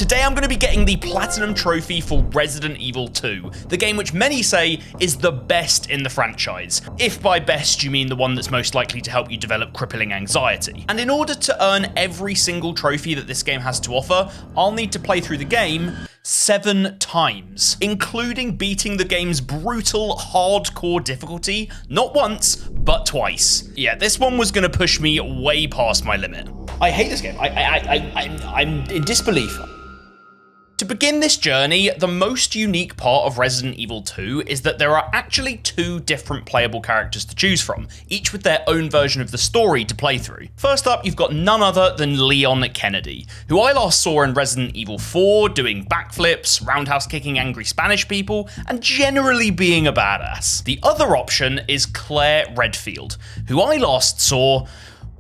Today I'm going to be getting the Platinum Trophy for Resident Evil 2, the game which many say is the best in the franchise, if by best you mean the one that's most likely to help you develop crippling anxiety. And in order to earn every single trophy that this game has to offer, I'll need to play through the game 7 times, including beating the game's brutal, hardcore difficulty, not once, but twice. Yeah, this one was gonna push me way past my limit. I hate this game. I'm in disbelief. To begin this journey, the most unique part of Resident Evil 2 is that there are actually 2 different playable characters to choose from, each with their own version of the story to play through. First up, you've got none other than Leon Kennedy, who I last saw in Resident Evil 4 doing backflips, roundhouse kicking angry Spanish people, and generally being a badass. The other option is Claire Redfield, who I last saw,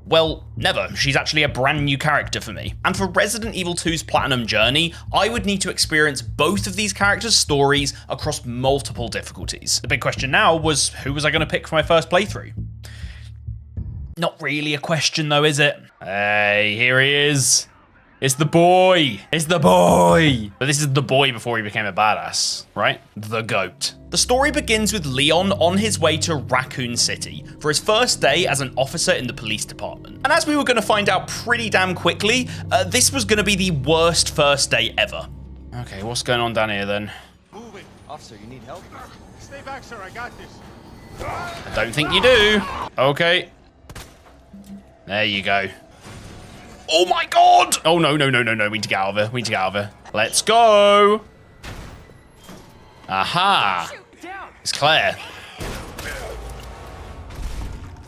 well, never. She's actually a brand new character for me. And for Resident Evil 2's Platinum journey, I would need to experience both of these characters' stories across multiple difficulties. The big question now was, who was I going to pick for my first playthrough? Not really a question though, is it? Hey, here he is. It's the boy. It's the boy. But this is the boy before he became a badass, right? The GOAT. The story begins with Leon on his way to Raccoon City for his first day as an officer in the police department. And as we were going to find out pretty damn quickly, this was going to be the worst first day ever. Okay, what's going on down here then? Move it. Officer, you need help? Stay back, sir. I got this. I don't think you do. Okay. There you go. Oh my god! Oh no, no, no, no, no. We need to get out of here. We need to get out of here. Let's go. Aha. It's Claire.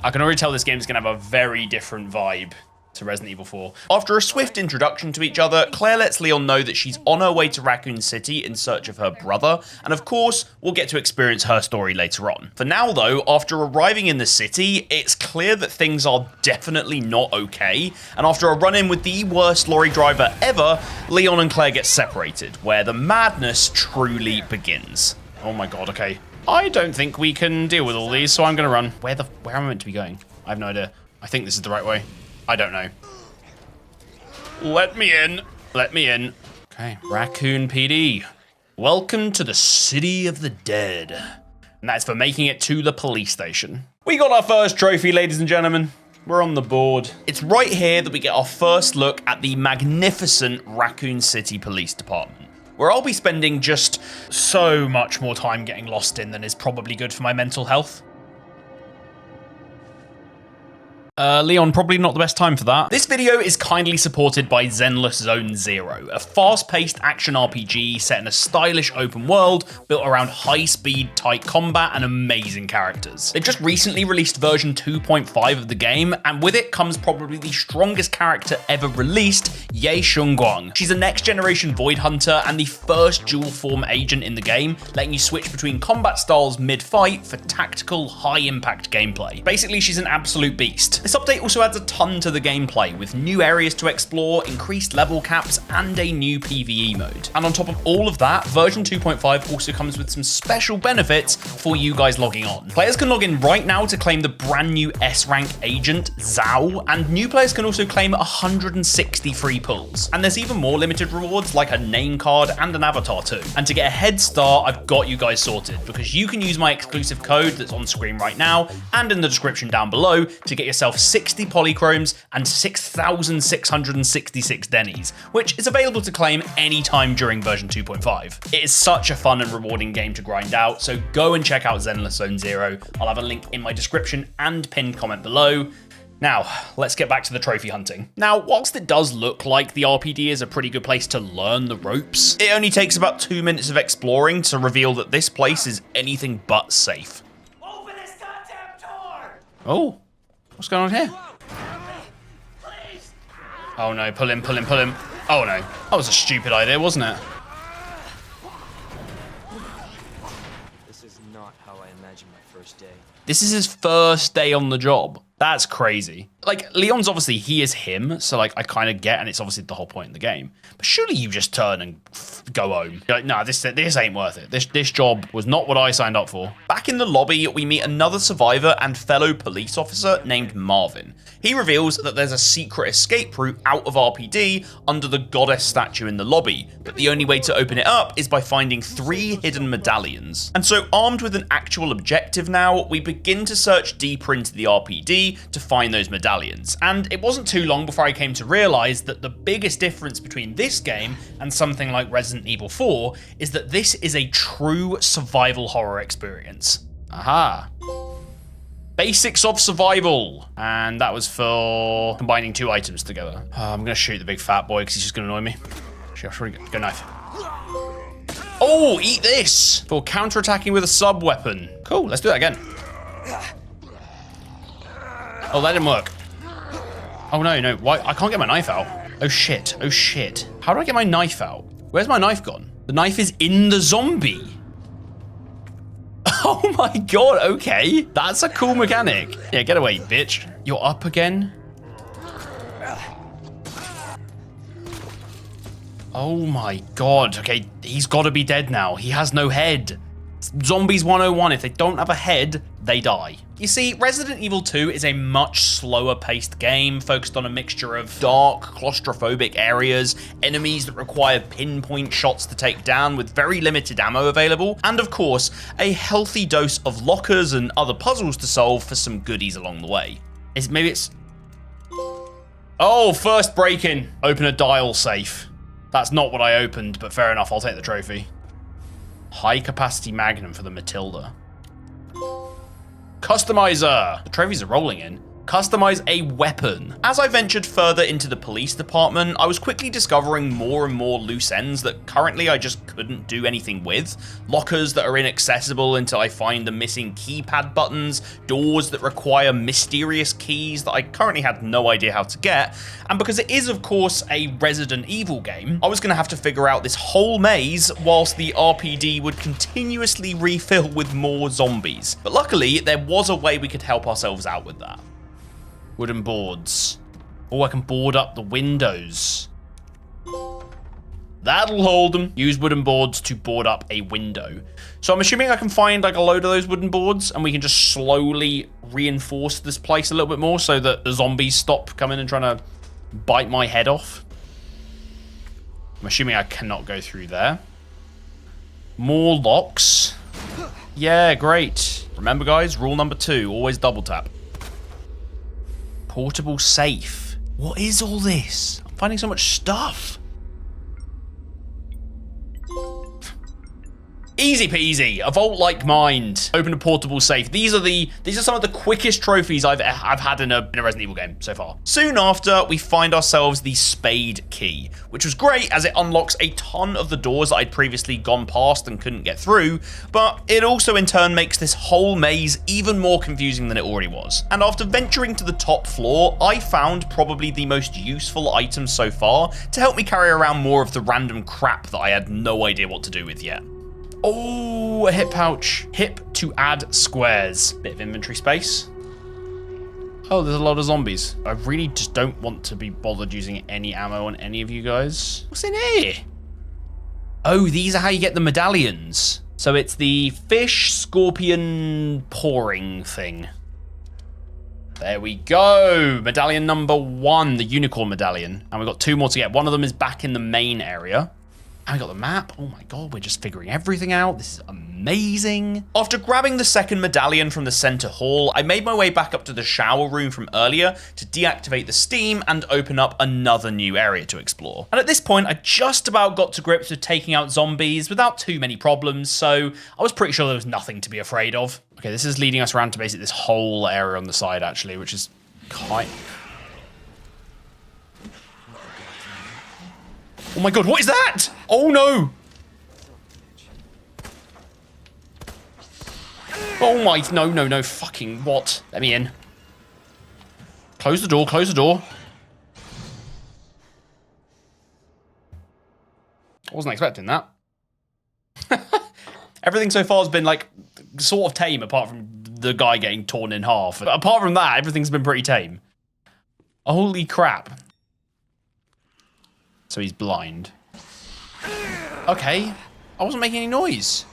I can already tell this game's gonna have a very different vibe to Resident Evil 4. After a swift introduction to each other, Claire lets Leon know that she's on her way to Raccoon City in search of her brother, and of course, we'll get to experience her story later on. For now though, after arriving in the city, it's clear that things are definitely not okay, and after a run-in with the worst lorry driver ever, Leon and Claire get separated, where the madness truly begins. Oh my god, okay. I don't think we can deal with all these, so I'm gonna run. Where am I meant to be going? I have no idea. I think this is the right way. I don't know. Let me in. Let me in. Okay, Raccoon PD. Welcome to the City of the Dead. And that's for making it to the police station. We got our first trophy, ladies and gentlemen. We're on the board. It's right here that we get our first look at the magnificent Raccoon City Police Department, where I'll be spending just so much more time getting lost in than is probably good for my mental health. Leon, probably not the best time for that. This video is kindly supported by Zenless Zone Zero, a fast-paced action RPG set in a stylish open world built around high-speed, tight combat and amazing characters. They've just recently released version 2.5 of the game, and with it comes probably the strongest character ever released, Ye Xiongguang. She's a next-generation Void Hunter and the first dual-form agent in the game, letting you switch between combat styles mid-fight for tactical, high-impact gameplay. Basically, she's an absolute beast. This update also adds a ton to the gameplay, with new areas to explore, increased level caps, and a new PvE mode. And on top of all of that, version 2.5 also comes with some special benefits for you guys logging on. Players can log in right now to claim the brand new S-rank agent, Zhao, and new players can also claim 160 free pulls. And there's even more limited rewards like a name card and an avatar too. And to get a head start, I've got you guys sorted, because you can use my exclusive code that's on screen right now and in the description down below to get yourself 60 polychromes and 6,666 Dennies, which is available to claim anytime during version 2.5. It is such a fun and rewarding game to grind out, so go and check out Zenless Zone Zero. I'll have a link in my description and pinned comment below. Now, let's get back to the trophy hunting. Now, whilst it does look like the RPD is a pretty good place to learn the ropes, it only takes about 2 minutes of exploring to reveal that this place is anything but safe. Open this goddamn door! Oh. What's going on here? Oh no, pull him, pull him, pull him. Oh no, that was a stupid idea, wasn't it? This is not how I imagined my first day. This is his first day on the job. That's crazy. Like, Leon's obviously, he is him, so like, I kind of get, and it's obviously the whole point in the game. But surely you just turn and just go home. You're like, nah, this ain't worth it. This job was not what I signed up for. Back in the lobby, we meet another survivor and fellow police officer named Marvin. He reveals that there's a secret escape route out of RPD under the goddess statue in the lobby, but the only way to open it up is by finding 3 hidden medallions. And so, armed with an actual objective now, we begin to search deeper into the RPD to find those medallions. And it wasn't too long before I came to realize that the biggest difference between this game and something like Resident Evil 4 is that this is a true survival horror experience. Aha. Basics of survival. And that was for combining 2 items together. I'm gonna shoot the big fat boy because he's just gonna annoy me. Go knife. Oh, eat this! For counterattacking with a sub-weapon. Cool, let's do that again. Oh, that didn't work. Oh no, why? I can't get my knife out. Oh shit. How do I get my knife out? Where's my knife gone? The knife is in the zombie. Oh my god, okay. That's a cool mechanic. Yeah, get away, bitch. You're up again? Oh my god. Okay, he's gotta be dead now. He has no head. Zombies 101, if they don't have a head, they die. You see, Resident Evil 2 is a much slower paced game, focused on a mixture of dark, claustrophobic areas, enemies that require pinpoint shots to take down with very limited ammo available, and of course, a healthy dose of lockers and other puzzles to solve for some goodies along the way. Maybe it's... Oh, first break-in. Open a dial safe. That's not what I opened, but fair enough, I'll take the trophy. High capacity magnum for the Matilda. Customizer! The trophies are rolling in. Customize a weapon. As I ventured further into the police department, I was quickly discovering more and more loose ends that currently I just couldn't do anything with. Lockers that are inaccessible until I find the missing keypad buttons, doors that require mysterious keys that I currently had no idea how to get, and because it is of course a Resident Evil game, I was going to have to figure out this whole maze whilst the RPD would continuously refill with more zombies. But luckily, there was a way we could help ourselves out with that. Wooden boards. Oh, I can board up the windows. That'll hold them. Use wooden boards to board up a window. So I'm assuming I can find like a load of those wooden boards and we can just slowly reinforce this place a little bit more so that the zombies stop coming and trying to bite my head off. I'm assuming I cannot go through there. More locks. Yeah, great. Remember guys, rule number 2, always double tap. Portable safe. What is all this? I'm finding so much stuff. Easy peasy, a vault like mind. Open a portable safe. These are some of the quickest trophies I've had in a Resident Evil game so far. Soon after, we find ourselves the spade key, which was great as it unlocks a ton of the doors that I'd previously gone past and couldn't get through, but it also in turn makes this whole maze even more confusing than it already was. And after venturing to the top floor, I found probably the most useful item so far to help me carry around more of the random crap that I had no idea what to do with yet. Oh, a hip pouch. Hip to add squares. Bit of inventory space. Oh, there's a lot of zombies. I really just don't want to be bothered using any ammo on any of you guys. What's in here? Oh, these are how you get the medallions. So it's the fish scorpion pouring thing. There we go. Medallion number 1, the unicorn medallion. And we've got 2 more to get. One of them is back in the main area. And we got the map. Oh my god, we're just figuring everything out. This is amazing. After grabbing the second medallion from the center hall, I made my way back up to the shower room from earlier to deactivate the steam and open up another new area to explore. And at this point, I just about got to grips with taking out zombies without too many problems, so I was pretty sure there was nothing to be afraid of. Okay, this is leading us around to basically this whole area on the side, actually, which is kind... Oh my god, what is that? Oh no! Oh my, no, fucking what? Let me in. Close the door, close the door. I wasn't expecting that. Everything so far has been like sort of tame apart from the guy getting torn in half. But apart from that, everything's been pretty tame. Holy crap. So he's blind. Okay. I wasn't making any noise.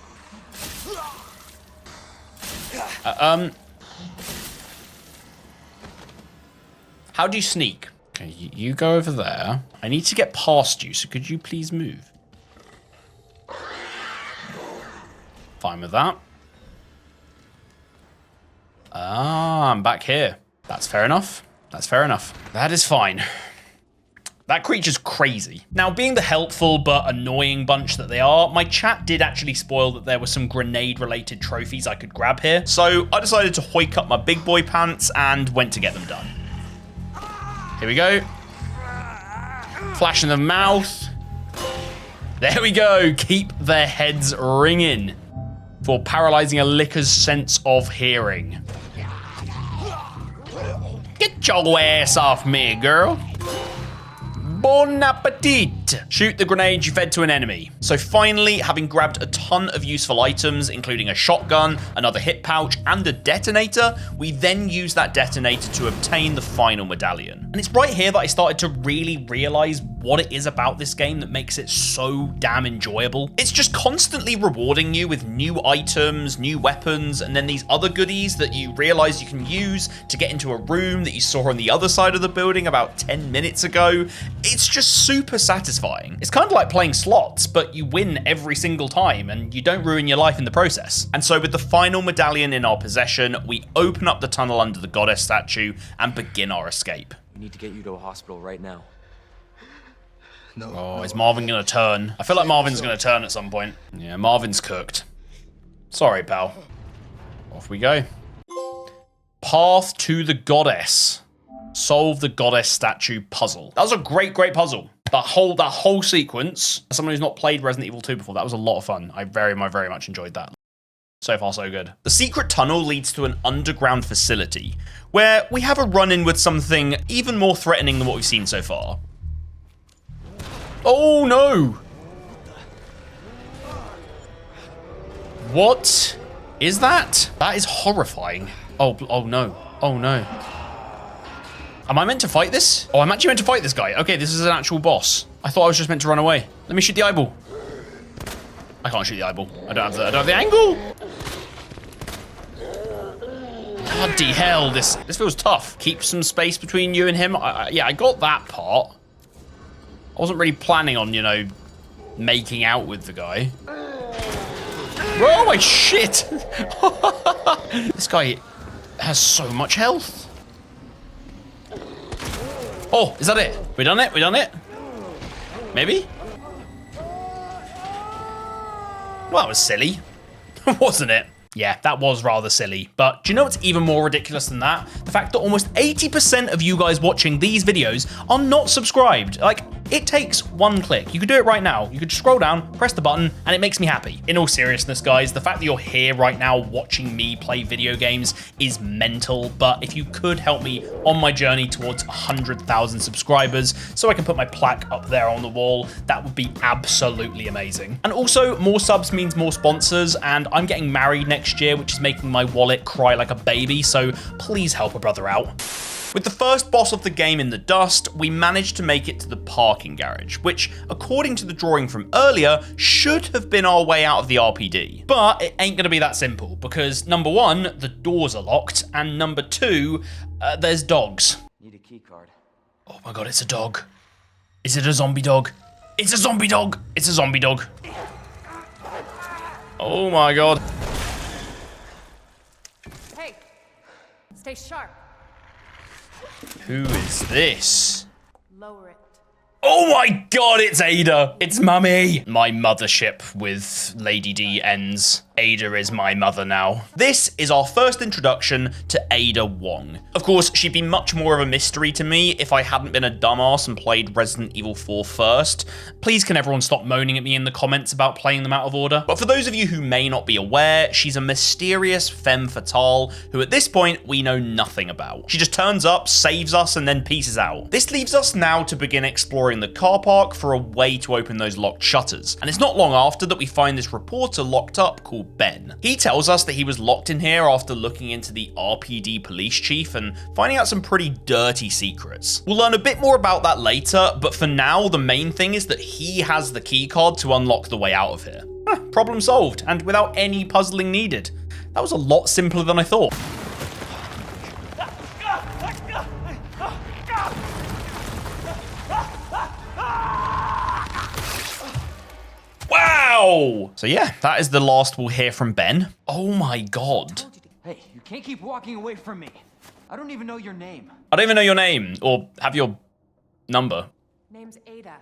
How do you sneak? Okay, you go over there. I need to get past you, so could you please move? Fine with that. Ah, I'm back here. That's fair enough. That's fair enough. That is fine. That creature's crazy. Now, being the helpful but annoying bunch that they are, my chat did actually spoil that there were some grenade-related trophies I could grab here. So I decided to hoik up my big boy pants and went to get them done. Here we go. Flash in the mouth. There we go. Keep their heads ringing for paralyzing a licker's sense of hearing. Get your ass off me, girl. Bon appetit! Shoot the grenade you fed to an enemy. So finally, having grabbed a ton of useful items, including a shotgun, another hip pouch, and a detonator, we then use that detonator to obtain the final medallion. And it's right here that I started to really realize what it is about this game that makes it so damn enjoyable. It's just constantly rewarding you with new items, new weapons, and then these other goodies that you realize you can use to get into a room that you saw on the other side of the building about 10 minutes ago. It's just super satisfying. It's kind of like playing slots, but you win every single time and you don't ruin your life in the process. And so with the final medallion in our possession, we open up the tunnel under the goddess statue and begin our escape. We need to get you to a hospital right now. No. Oh, is Marvin gonna turn? I feel like Marvin's gonna turn at some point. Yeah, Marvin's cooked. Sorry, pal. Off we go. Path to the goddess. Solve the goddess statue puzzle. That was a great puzzle. That whole sequence, as someone who's not played Resident Evil 2 before, that was a lot of fun. I very much enjoyed that. So far, so good. The secret tunnel leads to an underground facility where we have a run-in with something even more threatening than what we've seen so far. Oh no! What is that? That is horrifying. Oh no. Oh no. Am I meant to fight this? Oh, I'm actually meant to fight this guy. Okay, this is an actual boss. I thought I was just meant to run away. Let me shoot the eyeball. I can't shoot the eyeball. I don't have the angle. Bloody hell, this feels tough. Keep some space between you and him. Yeah, I got that part. I wasn't really planning on, you know, making out with the guy. Oh my shit! This guy has so much health. Oh, is that it? We done it? We done it? Maybe? Well, that was silly. Wasn't it? Yeah, that was rather silly. But do you know what's even more ridiculous than that? The fact that almost 80% of you guys watching these videos are not subscribed. Like, it takes one click. You could do it right now. You could just scroll down, press the button, and it makes me happy. In all seriousness, guys, the fact that you're here right now watching me play video games is mental. But if you could help me on my journey towards 100,000 subscribers so I can put my plaque up there on the wall, that would be absolutely amazing. And also, more subs means more sponsors, and I'm getting married next year, which is making my wallet cry like a baby, so please help a brother out. With the first boss of the game in the dust, we managed to make it to the parking garage, which, according to the drawing from earlier, should have been our way out of the RPD. But it ain't gonna be that simple, because number one, the doors are locked, and number two, there's dogs. Need a key card. Oh my god, it's a dog. Is it a zombie dog? It's a zombie dog! It's a zombie dog. Oh my god. Hey, stay sharp. Who is this? Lower it. Oh my god, it's Ada! It's Mummy! My mothership with Lady D ends. Ada is my mother now. This is our first introduction to Ada Wong. Of course, she'd be much more of a mystery to me if I hadn't been a dumbass and played Resident Evil 4 first. Please can everyone stop moaning at me in the comments about playing them out of order? But for those of you who may not be aware, she's a mysterious femme fatale who at this point we know nothing about. She just turns up, saves us, and then pieces out. This leaves us now to begin exploring exploring the car park for a way to open those locked shutters. And it's not long after that we find this reporter locked up called Ben. He tells us that he was locked in here after looking into the RPD police chief and finding out some pretty dirty secrets. We'll learn a bit more about that later, but for now, the main thing is that he has the key card to unlock the way out of here. Problem solved, and without any puzzling needed. That was a lot simpler than I thought. Wow! So yeah, that is the last we'll hear from Ben. Oh my god. Hey, you can't keep walking away from me. I don't even know your name. I don't even know your name, or have your number. Name's Ada.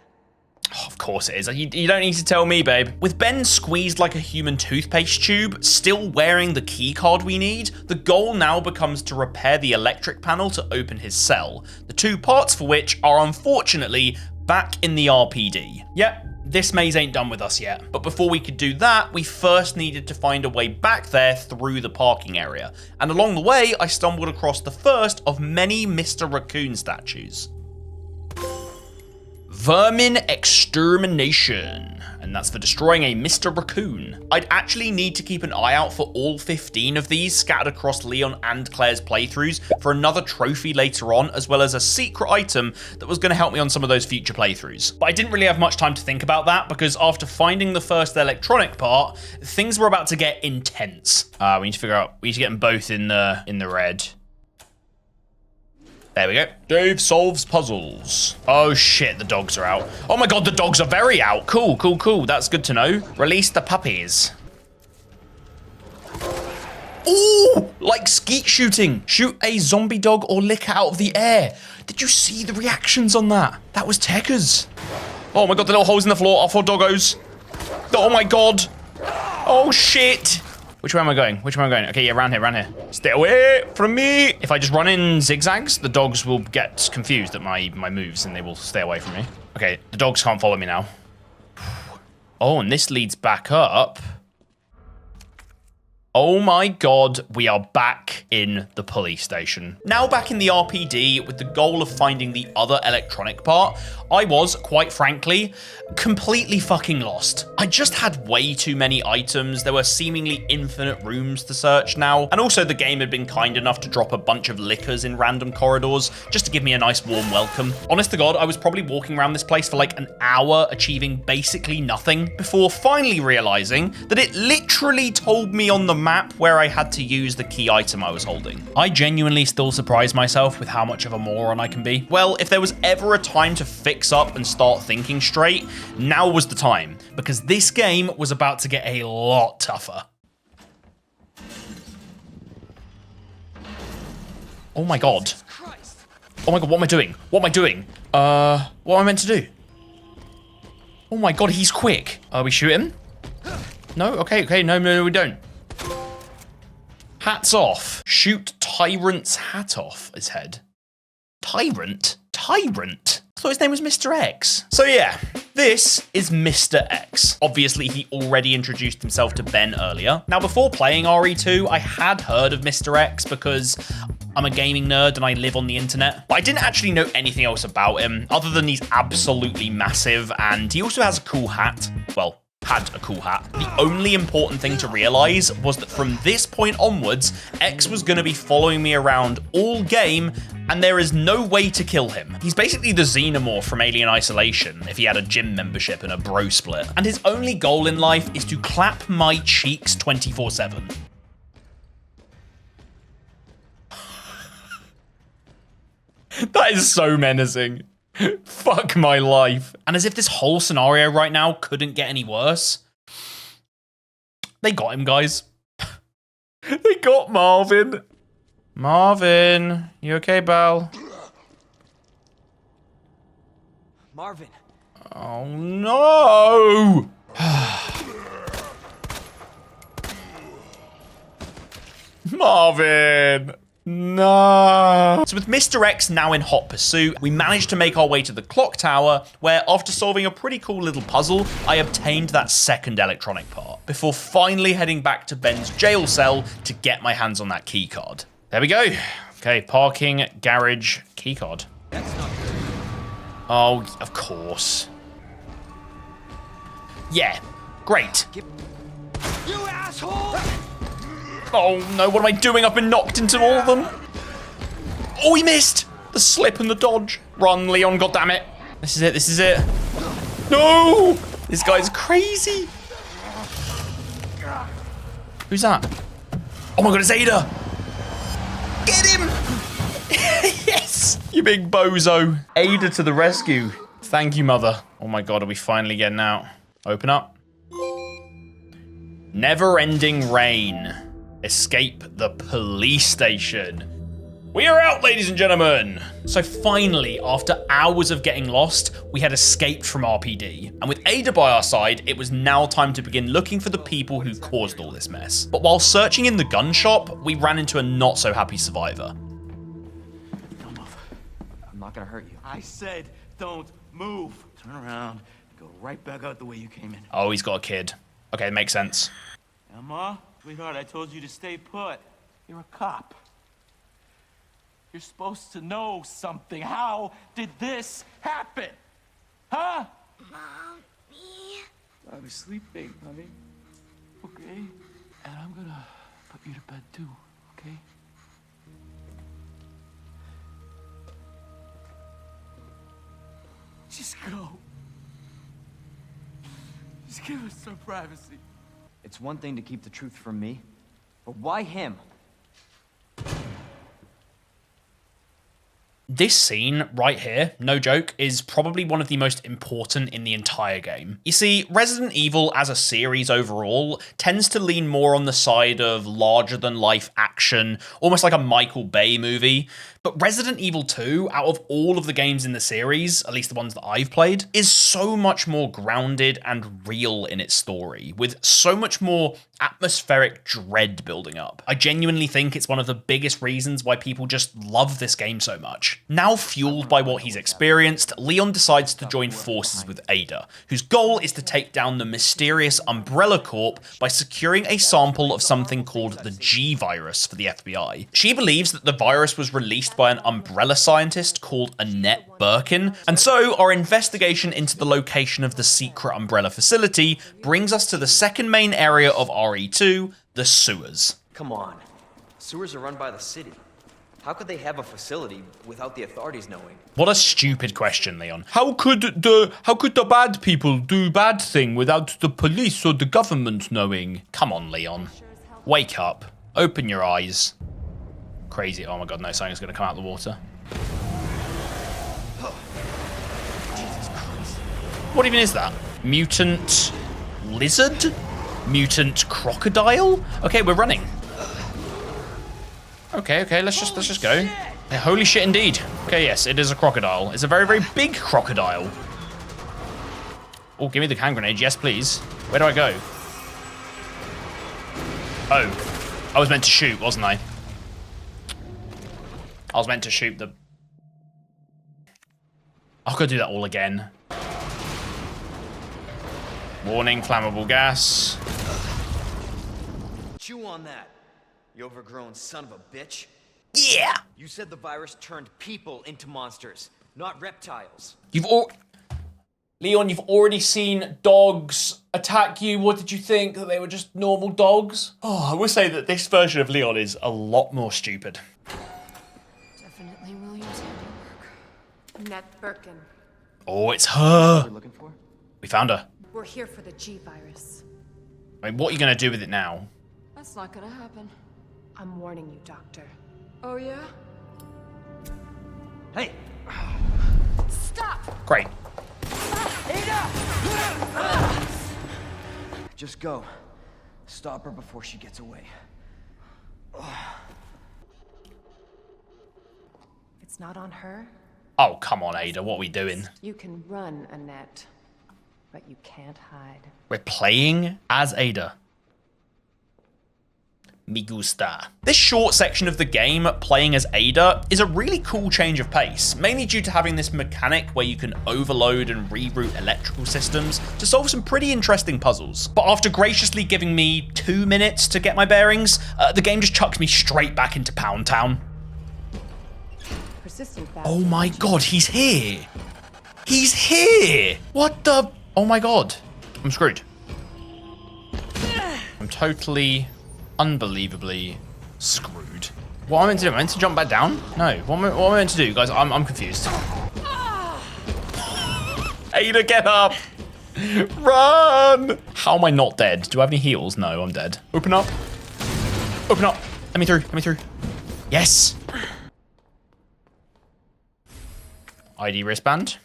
Oh, of course it is. You don't need to tell me, babe. With Ben squeezed like a human toothpaste tube, still wearing the key card we need, the goal now becomes to repair the electric panel to open his cell, the two parts for which are unfortunately back in the RPD. Yep, this maze ain't done with us yet, but before we could do that, we first needed to find a way back there through the parking area, and along the way, I stumbled across the first of many Mr. Raccoon statues. Vermin Extermination, and that's for destroying a Mr. Raccoon. I'd actually need to keep an eye out for all 15 of these scattered across Leon and Claire's playthroughs for another trophy later on, as well as a secret item that was going to help me on some of those future playthroughs. But I didn't really have much time to think about that because after finding the first electronic part, things were about to get intense. We need to get them both in the red. There we go. Dave solves puzzles. Oh shit, the dogs are out. Oh my god, the dogs are very out. Cool, cool, cool. That's good to know. Release the puppies. Ooh, like skeet shooting. Shoot a zombie dog or lick out of the air. Did you see the reactions on that? That was Tekkers. Oh my god, the little holes in the floor are for doggos. Oh my god. Oh shit. Which way am I going? Which way am I going? Okay, yeah, around here. Stay away from me. If I just run in zigzags, the dogs will get confused at my moves and they will stay away from me. Okay, the dogs can't follow me now. Oh, and this leads back up. Oh my god, we are back in the police station. Now back in the RPD with the goal of finding the other electronic part, I was, quite frankly, completely fucking lost. I just had way too many items, there were seemingly infinite rooms to search now, and also the game had been kind enough to drop a bunch of lickers in random corridors, just to give me a nice warm welcome. Honest to god, I was probably walking around this place for like an hour, achieving basically nothing, before finally realizing that it literally told me on the map where I had to use the key item I was holding. I genuinely still surprise myself with how much of a moron I can be. Well, if there was ever a time to fix up and start thinking straight, now was the time, because this game was about to get a lot tougher. Oh my god. Oh my god, what am I doing? What am I doing? What am I meant to do? Oh my god, he's quick. We shoot him? No? Okay, no, we don't. Hats off. Shoot Tyrant's hat off his head. Tyrant? Tyrant? I thought his name was Mr. X. So yeah, this is Mr. X. Obviously, he already introduced himself to Ben earlier. Now, before playing RE2, I had heard of Mr. X because I'm a gaming nerd and I live on the internet. But I didn't actually know anything else about him, other than he's absolutely massive, and he also has a cool hat. Well, had a cool hat. The only important thing to realize was that from this point onwards, X was going to be following me around all game, and there is no way to kill him. He's basically the Xenomorph from Alien Isolation if he had a gym membership and a bro split. And his only goal in life is to clap my cheeks 24/7. That is so menacing. Fuck my life. And as if this whole scenario right now couldn't get any worse, they got him, guys. They got Marvin. Marvin, you okay, pal? Marvin. Oh no! Marvin! No. So with Mr. X now in hot pursuit, we managed to make our way to the clock tower, where after solving a pretty cool little puzzle, I obtained that second electronic part, before finally heading back to Ben's jail cell to get my hands on that key card. There we go. Okay, parking, garage, key card. That's not good. Oh, of course. Yeah, great. You asshole! Oh no, what am I doing? I've been knocked into all of them. Oh, he missed! The slip and the dodge. Run, Leon, goddammit. This is it, this is it. No! This guy's crazy. Who's that? Oh my god, it's Ada! Get him! Yes! You big bozo. Ada to the rescue. Thank you, mother. Oh my god, are we finally getting out? Open up. Never-ending rain. Escape the police station. We are out, ladies and gentlemen. So finally, after hours of getting lost, we had escaped from RPD. And with Ada by our side, it was now time to begin looking for the people who caused all this mess. But while searching in the gun shop, we ran into a not so happy survivor. Don't move. I'm not gonna hurt you. I said don't move. Turn around and go right back out the way you came in. Oh, he's got a kid. Okay, makes sense. Emma, sweetheart, I told you to stay put. You're a cop. You're supposed to know something. How did this happen? Huh? Mommy. I was sleeping, honey. Okay? And I'm gonna put you to bed too, okay? Just go. Just give us some privacy. It's one thing to keep the truth from me, but why him? This scene right here, no joke, is probably one of the most important in the entire game. You see, Resident Evil as a series overall tends to lean more on the side of larger-than-life action, almost like a Michael Bay movie. But Resident Evil 2, out of all of the games in the series, at least the ones that I've played, is so much more grounded and real in its story, with so much more atmospheric dread building up. I genuinely think it's one of the biggest reasons why people just love this game so much. Now fueled by what he's experienced, Leon decides to join forces with Ada, whose goal is to take down the mysterious Umbrella Corp by securing a sample of something called the G-Virus for the FBI. She believes that the virus was released by an Umbrella scientist called Annette Birkin, and so our investigation into the location of the secret Umbrella facility brings us to the second main area of RE2, the sewers. Come on. Sewers are run by the city. How could they have a facility without the authorities knowing? What a stupid question, Leon. How could the bad people do bad thing without the police or the government knowing? Come on, Leon. Wake up. Open your eyes. Crazy. Oh my god, no, something's gonna come out of the water. What even is that? Mutant lizard? Mutant crocodile? Okay, we're running. Okay, let's just go. Yeah, holy shit indeed. Okay, yes, it is a crocodile. It's a very, very big crocodile. Oh, give me the hand grenade. Yes, please. Where do I go? Oh, I was meant to shoot, wasn't I? I was meant to shoot the... I'll go do that all again. Warning, flammable gas. Chew on that, you overgrown son of a bitch. Yeah! You said the virus turned people into monsters, not reptiles. Leon, you've already seen dogs attack you. What did you think? That they were just normal dogs? Oh, I will say that this version of Leon is a lot more stupid. Definitely William's handiwork. Annette Birkin. Oh, it's her. We're looking for? We found her. We're here for the G-Virus. I mean, what are you going to do with it now? That's not gonna happen. I'm warning you, Doctor. Oh, yeah? Hey! Stop! Great. Just go. Stop her before she gets away. It's not on her. Oh, come on, Ada. What are we doing? You can run, Annette, but you can't hide. We're playing as Ada. Me gusta. This short section of the game, playing as Ada, is a really cool change of pace, mainly due to having this mechanic where you can overload and reroute electrical systems to solve some pretty interesting puzzles. But after graciously giving me 2 minutes to get my bearings, the game just chucks me straight back into Pound Town. Persistent Oh my god, he's here! He's here. What the? Oh my God. I'm screwed. I'm totally, unbelievably screwed. What am I meant to do? Am I meant to jump back down? No. What am I meant to do, guys? I'm confused. Ada, get up. Run. How am I not dead? Do I have any heals? No, I'm dead. Open up. Open up. Let me through. Let me through. Yes. ID wristband.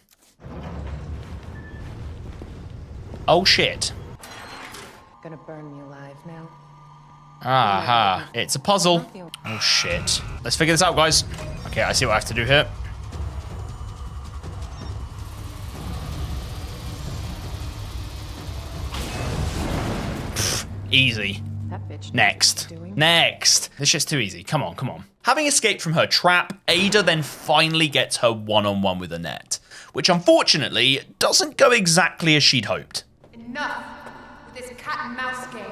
Oh shit. Gonna burn me alive now. Aha. It's a puzzle. Oh shit. Let's figure this out, guys. Okay, I see what I have to do here. Pfft, easy. That bitch. Next. Doing. Next. This shit's too easy. Come on, come on. Having escaped from her trap, Ada then finally gets her one-on-one with Annette, which unfortunately doesn't go exactly as she'd hoped. Enough with this cat and mouse game.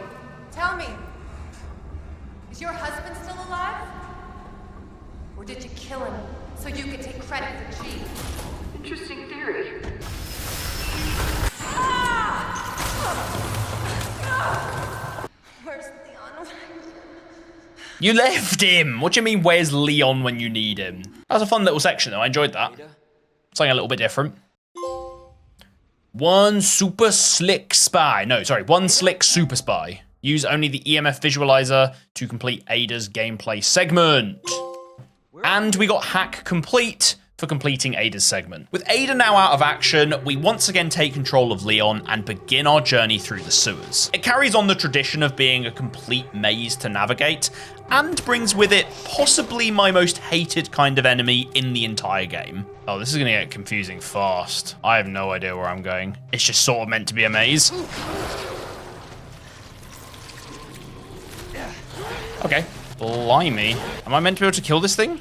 Tell me, is your husband still alive? Or did you kill him so you could take credit for G? Interesting theory. Where's Leon? You left him! What do you mean, where's Leon when you need him? That was a fun little section though, I enjoyed that. Something a little bit different. One super slick spy. No, sorry, one slick super spy. Use only the EMF visualizer to complete Ada's gameplay segment. And we got hack complete for completing Ada's segment. With Ada now out of action, we once again take control of Leon and begin our journey through the sewers. It carries on the tradition of being a complete maze to navigate, and brings with it possibly my most hated kind of enemy in the entire game. Oh, this is gonna get confusing fast. I have no idea where I'm going. It's just sort of meant to be a maze. Okay. Blimey. Am I meant to be able to kill this thing?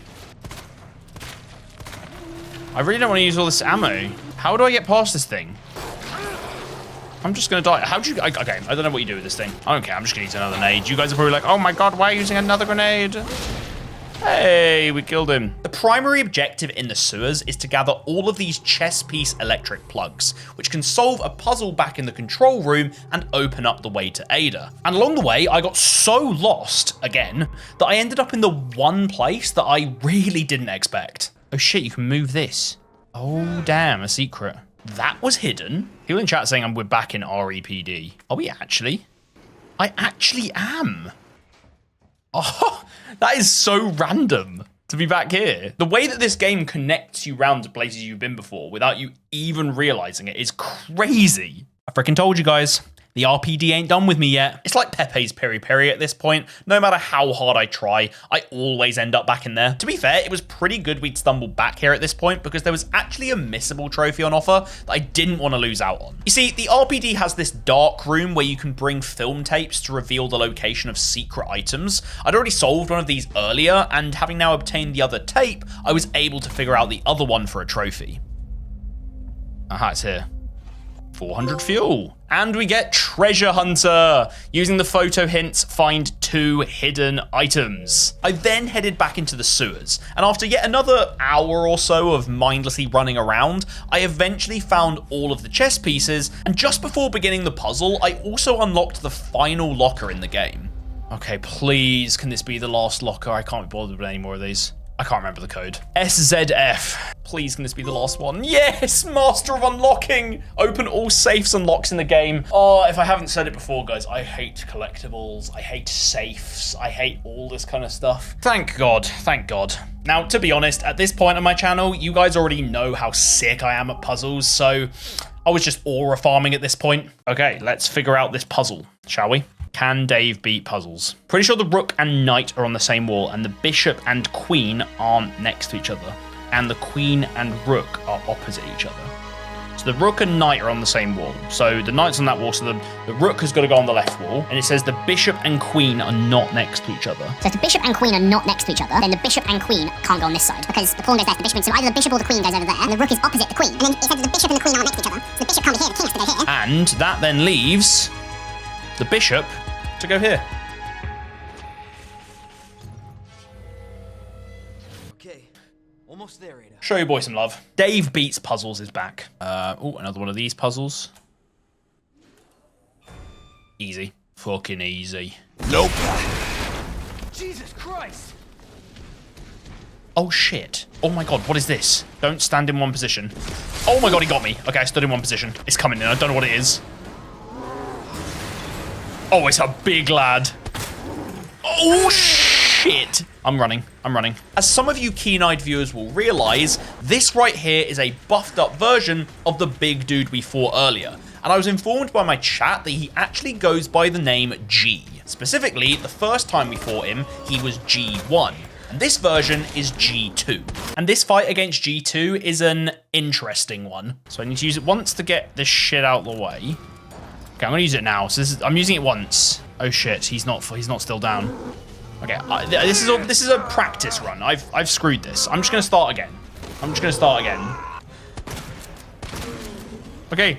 I really don't want to use all this ammo. How do I get past this thing? I'm just gonna die. How do you, okay, I don't know what you do with this thing. I don't care, I'm just gonna use another grenade. You guys are probably like, oh my God, why are you using another grenade? Hey, we killed him. The primary objective in the sewers is to gather all of these chess piece electric plugs, which can solve a puzzle back in the control room and open up the way to Ada. And along the way, I got so lost, again, that I ended up in the one place that I really didn't expect. Oh shit, you can move this. Oh damn, a secret. That was hidden. People in chat saying we're back in REPD. Are we actually? I actually am. Oh, that is so random to be back here. The way that this game connects you round to places you've been before without you even realizing it is crazy. I freaking told you guys. The RPD ain't done with me yet. It's like Pepe's Peri Peri at this point. No matter how hard I try, I always end up back in there. To be fair, it was pretty good we'd stumbled back here at this point because there was actually a missable trophy on offer that I didn't want to lose out on. You see, the RPD has this dark room where you can bring film tapes to reveal the location of secret items. I'd already solved one of these earlier, and having now obtained the other tape, I was able to figure out the other one for a trophy. Aha, it's here. 400 fuel. And we get Treasure Hunter. Using the photo hints, find 2 hidden items. I then headed back into the sewers, and after yet another hour or so of mindlessly running around, I eventually found all of the chess pieces, and just before beginning the puzzle, I also unlocked the final locker in the game. Okay, please, can this be the last locker? I can't be bothered with any more of these. I can't remember the code. SZF. Please, can this be the last one? Yes, Master of Unlocking. Open all safes and locks in the game. Oh, if I haven't said it before, guys, I hate collectibles. I hate safes. I hate all this kind of stuff. Thank God. Thank God. Now, to be honest, at this point on my channel, you guys already know how sick I am at puzzles, so I was just aura farming at this point. Okay, let's figure out this puzzle, shall we? Can Dave beat puzzles? Pretty sure the rook and knight are on the same wall, and the bishop and queen aren't next to each other. And the queen and rook are opposite each other. So the rook and knight are on the same wall. So the knight's on that wall, so the rook has got to go on the left wall. And it says the bishop and queen are not next to each other. So if the bishop and queen are not next to each other, then the bishop and queen can't go on this side, because the pawn goes there, the bishop, so either the bishop or the queen goes over there, and the rook is opposite the queen. And then it says that the bishop and the queen aren't next to each other, so the bishop can't be here, the king has to go here. And that then leaves the bishop to go here. Okay, almost there, Ada. Show your boy some love. Dave Beats Puzzles is back. Oh, another one of these puzzles. Easy. Fucking easy. Nope. Jesus Christ! Oh shit. Oh my god, what is this? Don't stand in one position. Oh my god, he got me. Okay, I stood in one position. It's coming in. I don't know what it is. Oh, it's a big lad. Oh shit. I'm running. As some of you keen-eyed viewers will realize, this right here is a buffed up version of the big dude we fought earlier. And I was informed by my chat that he actually goes by the name G. Specifically, the first time we fought him, he was G1. And this version is G2. And this fight against G2 is an interesting one. So I need to use it once to get this shit out of the way. Okay, I'm gonna use it now. So I'm using it once. Oh shit, he's not still down. Okay, this is a practice run. I've screwed this. I'm just gonna start again. Okay,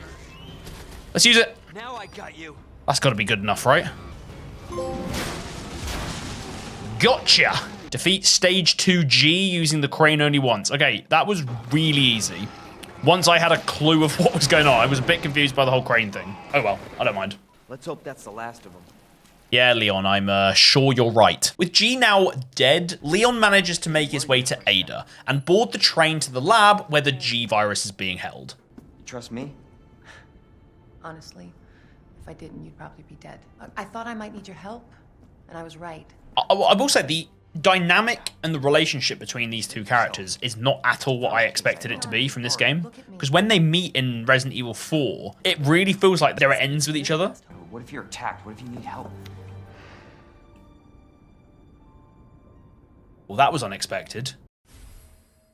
let's use it. Now I got you. That's got to be good enough, right? Gotcha. Defeat stage 2G using the crane only once. Okay, that was really easy. Once I had a clue of what was going on, I was a bit confused by the whole crane thing. Oh well, I don't mind. Let's hope that's the last of them. Yeah, Leon, I'm sure you're right. With G now dead, Leon manages to make his way to Ada and board the train to the lab where the G virus is being held. You trust me? Honestly, if I didn't, you'd probably be dead. I thought I might need your help, and I was right. I will say the dynamic and the relationship between these two characters is not at all what I expected it to be from this game. Because when they meet in Resident Evil 4, it really feels like they're at ends with each other. What if you're attacked? What if you need help? Well, that was unexpected.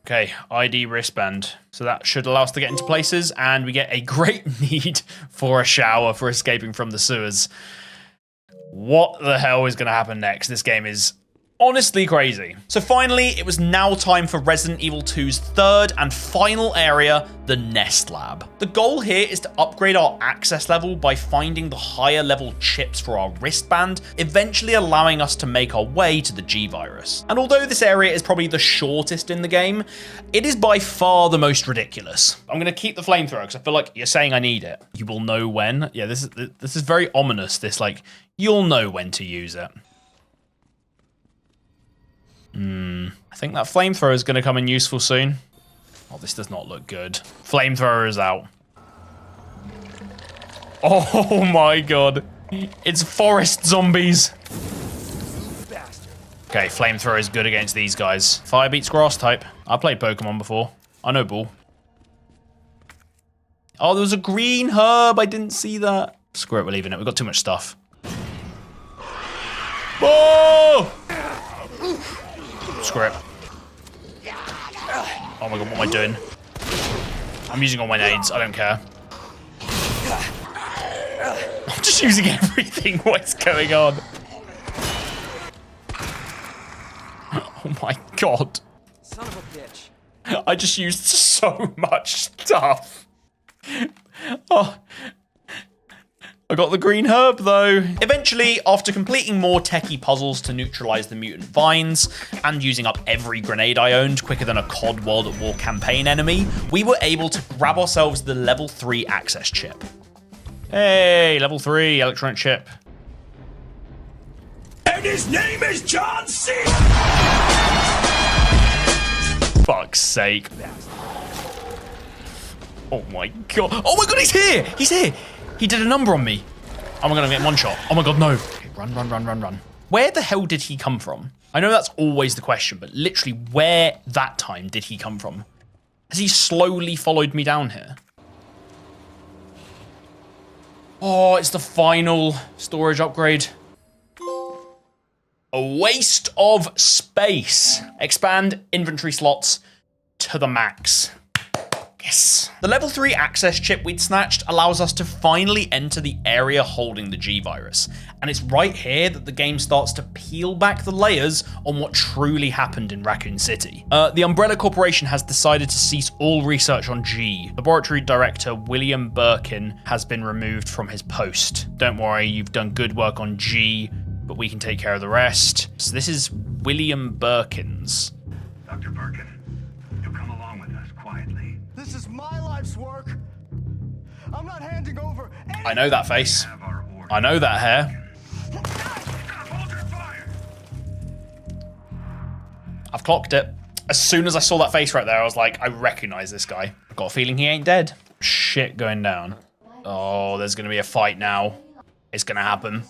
Okay, ID wristband. So that should allow us to get into places, and we get a great need for a shower for escaping from the sewers. What the hell is going to happen next? This game is honestly crazy. So finally, it was now time for Resident Evil 2's third and final area, the Nest Lab. The goal here is to upgrade our access level by finding the higher level chips for our wristband, eventually allowing us to make our way to the G-Virus. And although this area is probably the shortest in the game, it is by far the most ridiculous. I'm gonna keep the flamethrower because I feel like you're saying I need it. You will know when. Yeah, this is very ominous. This like, you'll know when to use it. I think that flamethrower is going to come in useful soon. Oh, this does not look good. Flamethrower is out. Oh my god. It's forest zombies. Okay, flamethrower is good against these guys. Fire beats grass type. I played Pokemon before. I know Bull. Oh, there was a green herb. I didn't see that. Screw it, we're leaving it. We've got too much stuff. Oh! Screw it. Oh my god, what am I doing? I'm using all my nades, I don't care. I'm just using everything, what is going on? Oh my god. Son of a bitch. I just used so much stuff. Oh. I got the green herb though. Eventually, after completing more techie puzzles to neutralize the mutant vines and using up every grenade I owned quicker than a COD World at War campaign enemy, we were able to grab ourselves the level 3 access chip. Hey, level 3 electronic chip. And his name is John C. Fuck's sake. Oh my god. Oh my god, he's here! He's here! He did a number on me. Oh my god, I'm getting one shot. Oh my god, no. Okay, run, run, run, run, run. Where the hell did he come from? I know that's always the question, but literally where that time did he come from? Has he slowly followed me down here? Oh, it's the final storage upgrade. A waste of space. Expand inventory slots to the max. Yes. The level 3 access chip we'd snatched allows us to finally enter the area holding the G-Virus. And it's right here that the game starts to peel back the layers on what truly happened in Raccoon City. The Umbrella Corporation has decided to cease all research on G. Laboratory Director William Birkin has been removed from his post. Don't worry, you've done good work on G, but we can take care of the rest. So this is William Birkins. Dr. Birkin, you'll come along with life's work. I'm not handing over. I know that face. I know that hair. I've clocked it. As soon as I saw that face right there, I was like, I recognize this guy. I've got a feeling he ain't dead. Shit going down. Oh, there's gonna be a fight now. It's gonna happen.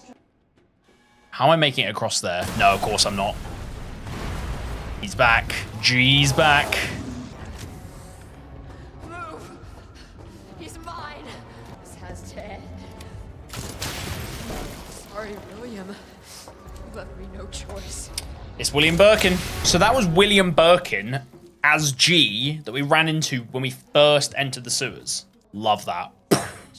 How am I making it across there? No, of course I'm not. He's back. G's back. Move! He's mine! This dead. Sorry, William. You left me no choice. It's William Birkin. So that was William Birkin as G that we ran into when we first entered the sewers. Love that.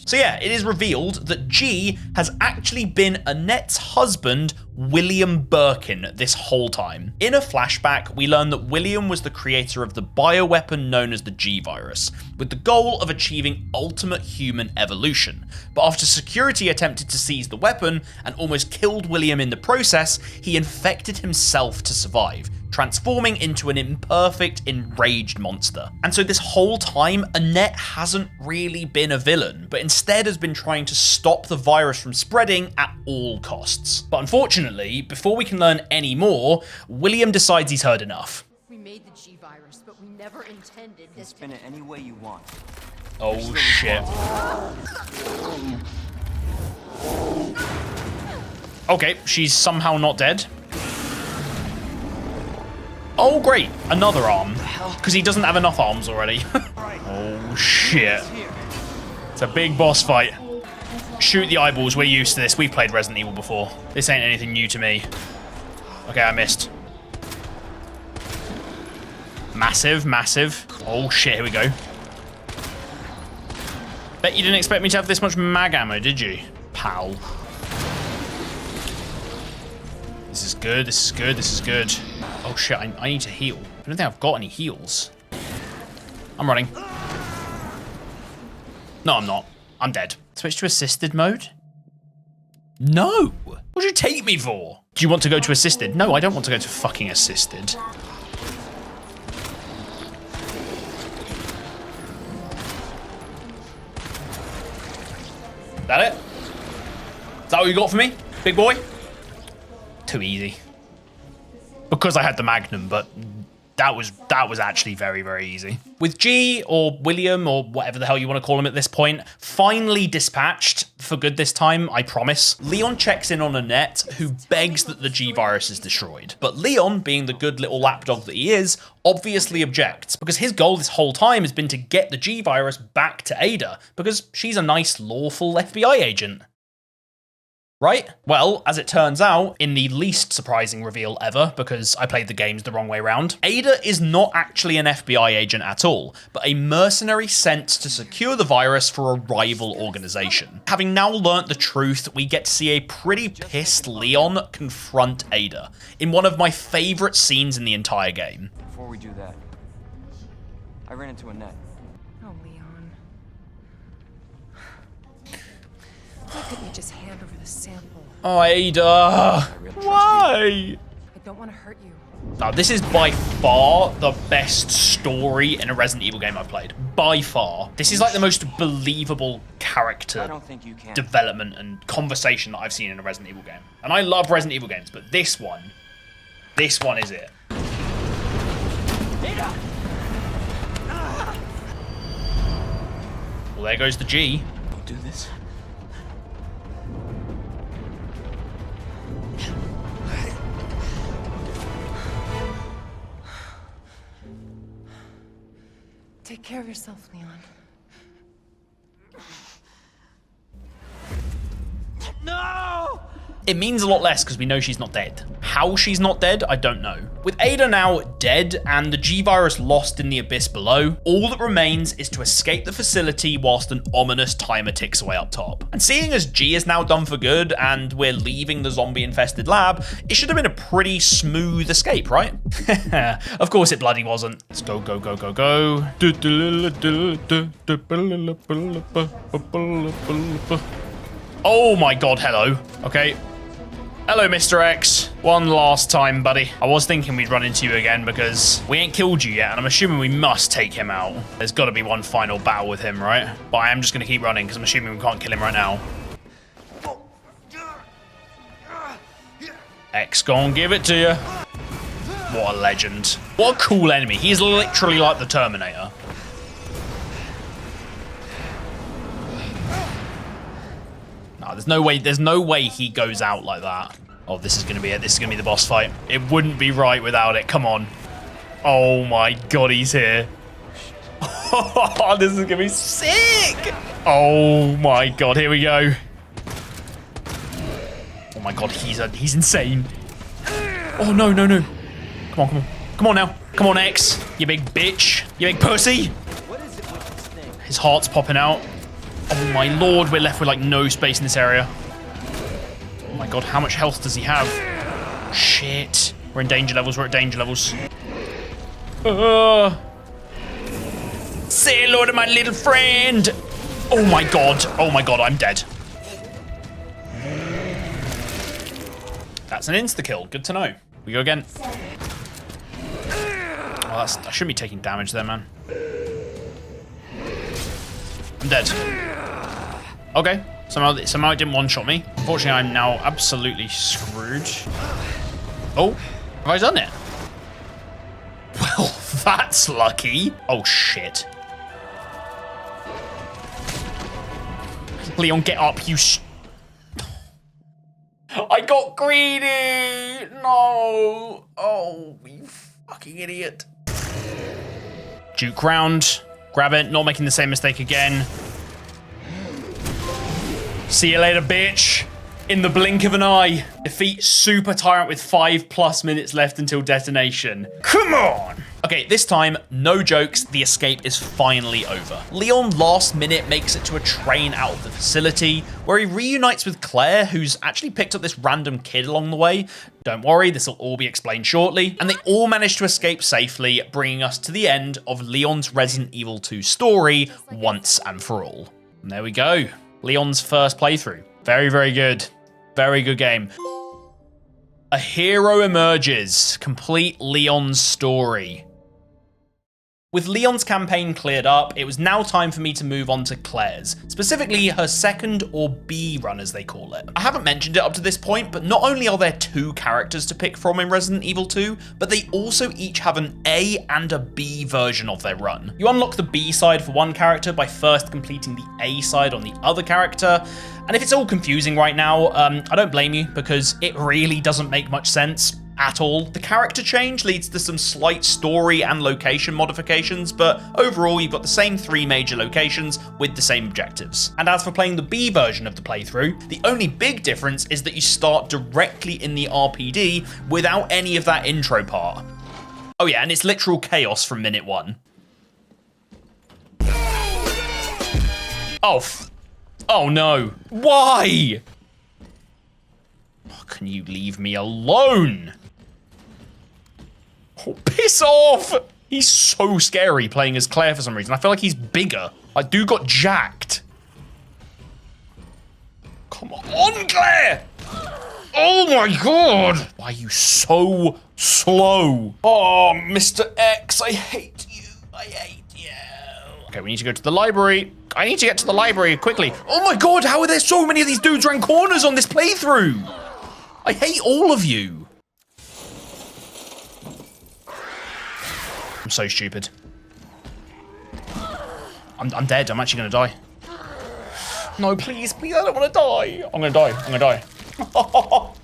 So yeah, it is revealed that G has actually been Annette's husband, William Birkin, this whole time. In a flashback, we learn that William was the creator of the bioweapon known as the G-Virus, with the goal of achieving ultimate human evolution. But after security attempted to seize the weapon and almost killed William in the process, he infected himself to survive, transforming into an imperfect, enraged monster. And so this whole time, Annette hasn't really been a villain, but instead has been trying to stop the virus from spreading at all costs. But unfortunately, before we can learn any more, William decides he's heard enough. We made the G-Virus, but we never intended this to... Spin it any way you want. Oh shit. Okay, she's somehow not dead. Oh great, another arm. Because he doesn't have enough arms already. Oh shit. It's a big boss fight. Shoot the eyeballs, we're used to this. We've played Resident Evil before. This ain't anything new to me. Okay, I missed. Massive, massive. Oh shit, here we go. Bet you didn't expect me to have this much mag ammo, did you, pal? This is good, this is good, this is good. Oh shit, I need to heal. I don't think I've got any heals. I'm running. No, I'm not. I'm dead. Switch to assisted mode? No! What did you take me for? Do you want to go to assisted? No, I don't want to go to fucking assisted. That it? Is that what you got for me, big boy? Too easy. Because I had the Magnum, but that was actually very, very easy. With G, or William, or whatever the hell you want to call him at this point, finally dispatched, for good this time, I promise, Leon checks in on Annette, who begs that the G-Virus is destroyed. But Leon, being the good little lapdog that he is, obviously objects, because his goal this whole time has been to get the G-Virus back to Ada, because she's a nice, lawful FBI agent. Right? Well, as it turns out, in the least surprising reveal ever, because I played the games the wrong way around, Ada is not actually an FBI agent at all, but a mercenary sent to secure the virus for a rival organization. Having now learnt the truth, we get to see a pretty pissed Leon confront Ada, in one of my favourite scenes in the entire game. Before we do that, I ran into Annette. Oh, Leon. Why couldn't you just hand over the sample? Oh, Ada! Why? I don't want to hurt you. Now, this is by far the best story in a Resident Evil game I've played. By far. This is like the most believable character development and conversation that I've seen in a Resident Evil game. And I love Resident Evil games, but this one is it. Ada! Well, there goes the G. Don't do this. Take care of yourself, Leon. No! It means a lot less because we know she's not dead. How she's not dead, I don't know. With Ada now dead and the G-Virus lost in the abyss below, all that remains is to escape the facility whilst an ominous timer ticks away up top. And seeing as G is now done for good and we're leaving the zombie-infested lab, it should have been a pretty smooth escape, right? Of course it bloody wasn't. Let's go, go, go, go, go. Oh my god, hello. Okay. Hello, Mr. X. One last time, buddy. I was thinking we'd run into you again because we ain't killed you yet, and I'm assuming we must take him out. There's got to be one final battle with him, right? But I am just going to keep running because I'm assuming we can't kill him right now. X, go on, give it to you. What a legend. What a cool enemy. He's literally like the Terminator. No, there's no way he goes out like that. Oh, this is gonna be it. This is gonna be the boss fight. It wouldn't be right without it. Come on. Oh my god, he's here. Oh, this is gonna be sick. Oh my god, here we go. Oh my god, he's insane. Oh no, no, no. Come on, come on. Come on now. Come on, X. You big bitch. You big pussy. His heart's popping out. Oh my lord, we're left with like no space in this area. Oh my god, how much health does he have? Shit. We're in danger levels, we're at danger levels. Say hello to my little friend. Oh my god, I'm dead. That's an insta-kill, good to know. We go again. Oh, I shouldn't be taking damage there, man. I'm dead. Okay, somehow it didn't one-shot me. Unfortunately, I'm now absolutely screwed. Oh, have I done it? Well, that's lucky. Oh, shit. Leon, get up, you I got greedy! No! Oh, you fucking idiot. Juke round. Grab it, not making the same mistake again. See you later, bitch. In the blink of an eye. Defeat Super Tyrant with 5+ minutes left until detonation. Come on! Okay, this time, no jokes, the escape is finally over. Leon last minute makes it to a train out of the facility, where he reunites with Claire, who's actually picked up this random kid along the way. Don't worry, this will all be explained shortly. And they all manage to escape safely, bringing us to the end of Leon's Resident Evil 2 story once and for all. And there we go. Leon's first playthrough. Very, very good. Very good game. A hero emerges. Complete Leon's story. With Leon's campaign cleared up, it was now time for me to move on to Claire's, specifically her second, or B run as they call it. I haven't mentioned it up to this point, but not only are there 2 characters to pick from in Resident Evil 2, but they also each have an A and a B version of their run. You unlock the B side for one character by first completing the A side on the other character, and if it's all confusing right now, I don't blame you, because it really doesn't make much sense at all. The character change leads to some slight story and location modifications, but overall you've got the same 3 major locations with the same objectives. And as for playing the B version of the playthrough, the only big difference is that you start directly in the RPD without any of that intro part. Oh yeah, and it's literal chaos from minute 1. Oh no. Why? Oh, can you leave me alone? Oh, piss off! He's so scary playing as Claire for some reason. I feel like he's bigger. I do got jacked. Come on, Claire! Oh my god! Why are you so slow? Oh, Mr. X, I hate you. I hate you. Okay, we need to go to the library. I need to get to the library quickly. Oh my god, how are there so many of these dudes around corners on this playthrough? I hate all of you. I'm so stupid. I'm dead. I'm actually gonna die. No, please, please, I don't want to die. I'm gonna die. I'm gonna die. What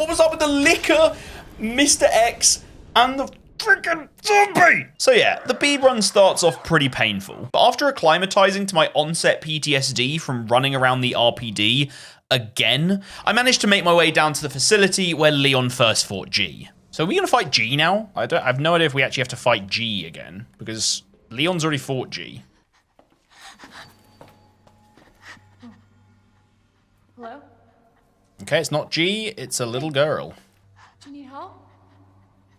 was up with the liquor, Mr. X, and the freaking zombie? So yeah, the B run starts off pretty painful, but after acclimatizing to my onset PTSD from running around the RPD again, I managed to make my way down to the facility where Leon first fought G. So are we gonna fight G now? I have no idea if we actually have to fight G again, because Leon's already fought G. Hello? Okay, it's not G, it's a little girl. Do you need help?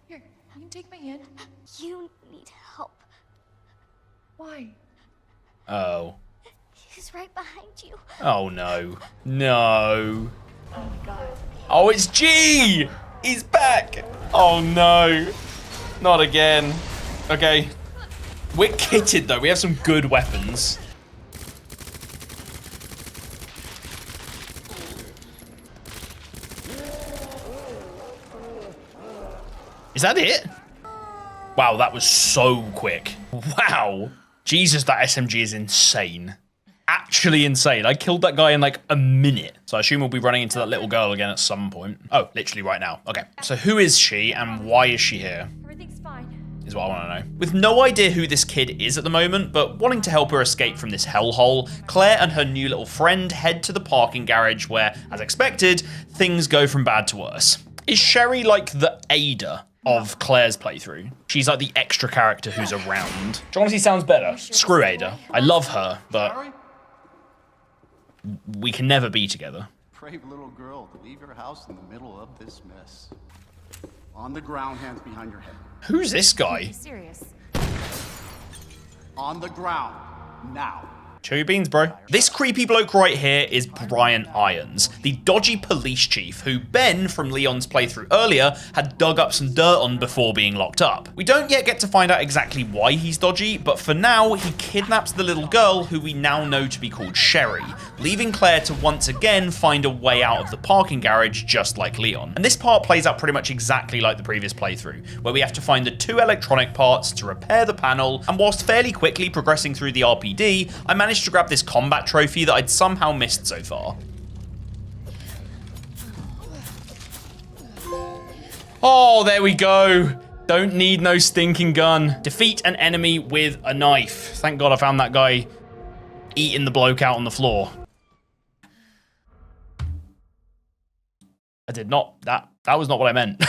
Here, you can take my hand. You need help. Why? Oh. He's right behind you. Oh no. No. Oh my god. Oh, it's G! He's back! Oh no. Not again. Okay. We're kitted though. We have some good weapons. Is that it? Wow, that was so quick. Wow. Jesus, that SMG is insane. Actually insane. I killed that guy in like a minute. So I assume we'll be running into that little girl again at some point. Oh, literally right now. Okay. So who is she and why is she here? Everything's fine. Is what I want to know. With no idea who this kid is at the moment, but wanting to help her escape from this hellhole, Claire and her new little friend head to the parking garage where, as expected, things go from bad to worse. Is Sherry like the Ada of Claire's playthrough? She's like the extra character who's around. Which honestly sounds better. Screw Ada. I love her, but we can never be together. Brave little girl to leave your house in the middle of this mess. On the ground, hands behind your head. Who's this guy? Serious. On the ground, now. Chew beans, bro. This creepy bloke right here is Brian Irons, the dodgy police chief who Ben from Leon's playthrough earlier had dug up some dirt on before being locked up. We don't yet get to find out exactly why he's dodgy, but for now, he kidnaps the little girl who we now know to be called Sherry, leaving Claire to once again find a way out of the parking garage just like Leon. And this part plays out pretty much exactly like the previous playthrough, where we have to find the 2 electronic parts to repair the panel, and whilst fairly quickly progressing through the RPD, I managed to grab this combat trophy that I'd somehow missed so far. Oh, there we go. Don't need no stinking gun. Defeat an enemy with a knife. Thank God I found that guy eating the bloke out on the floor. I did not. That was not what I meant.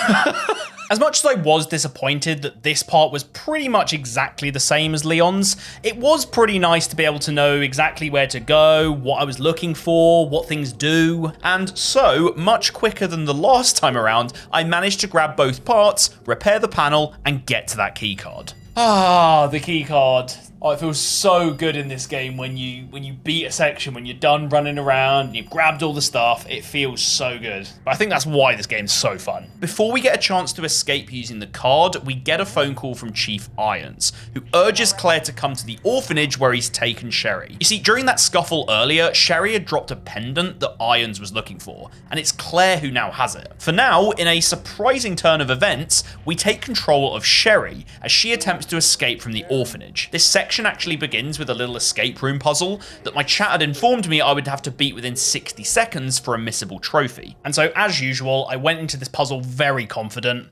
As much as I was disappointed that this part was pretty much exactly the same as Leon's, it was pretty nice to be able to know exactly where to go, what I was looking for, what things do, and so, much quicker than the last time around, I managed to grab both parts, repair the panel, and get to that keycard. Ah, the keycard. Oh, it feels so good in this game when you beat a section, when you're done running around, and you've grabbed all the stuff, it feels so good. But I think that's why this game's so fun. Before we get a chance to escape using the card, we get a phone call from Chief Irons, who urges Claire to come to the orphanage where he's taken Sherry. You see, during that scuffle earlier, Sherry had dropped a pendant that Irons was looking for, and it's Claire who now has it. For now, in a surprising turn of events, we take control of Sherry as she attempts to escape from the orphanage. This section actually begins with a little escape room puzzle that my chat had informed me I would have to beat within 60 seconds for a missable trophy. And so, as usual, I went into this puzzle very confident.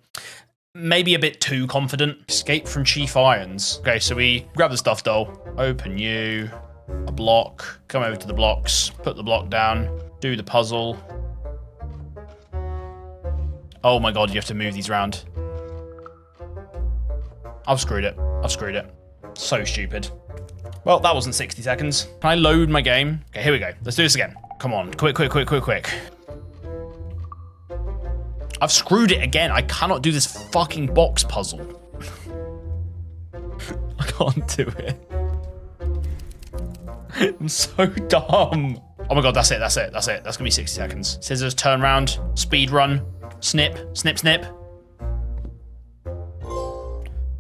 Maybe a bit too confident. Escape from Chief Irons. Okay, so we grab the stuffed doll, open you, a block, come over to the blocks, put the block down, do the puzzle. Oh my God, you have to move these around. I've screwed it. I've screwed it. So stupid. Well, that wasn't 60 seconds. Can I load my game? Okay, here we go. Let's do this again. Come on. Quick. I've screwed it again. I cannot do this fucking box puzzle. I can't do it. I'm so dumb. Oh my God, that's it. That's gonna be 60 seconds. Scissors, turn around, speed run, snip.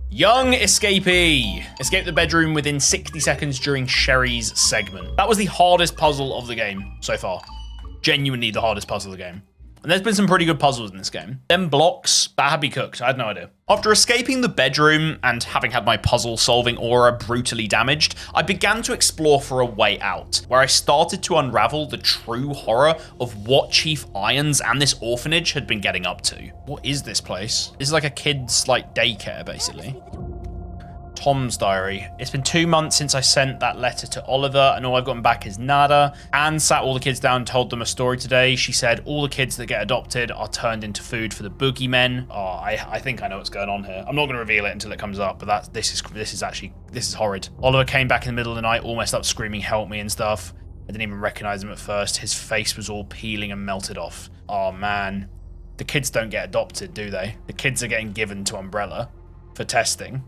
Young escapee. Escape the bedroom within 60 seconds during Sherry's segment. That was the hardest puzzle of the game so far. Genuinely the hardest puzzle of the game. And there's been some pretty good puzzles in this game. Them blocks, that had me cooked. I had no idea. After escaping the bedroom and having had my puzzle-solving aura brutally damaged, I began to explore for a way out, where I started to unravel the true horror of what Chief Irons and this orphanage had been getting up to. What is this place? This is like a kid's, daycare, basically. Tom's diary. It's been 2 months since I sent that letter to Oliver, and all I've gotten back is nada. Anne sat all the kids down and told them a story today. She said all the kids that get adopted are turned into food for the boogeymen. Oh, I think I know what's going on here. I'm not going to reveal it until it comes up, but this is horrid. Oliver came back in the middle of the night, all messed up, screaming, "Help me," and stuff. I didn't even recognize him at first. His face was all peeling and melted off. Oh man. The kids don't get adopted, do they? The kids are getting given to Umbrella for testing.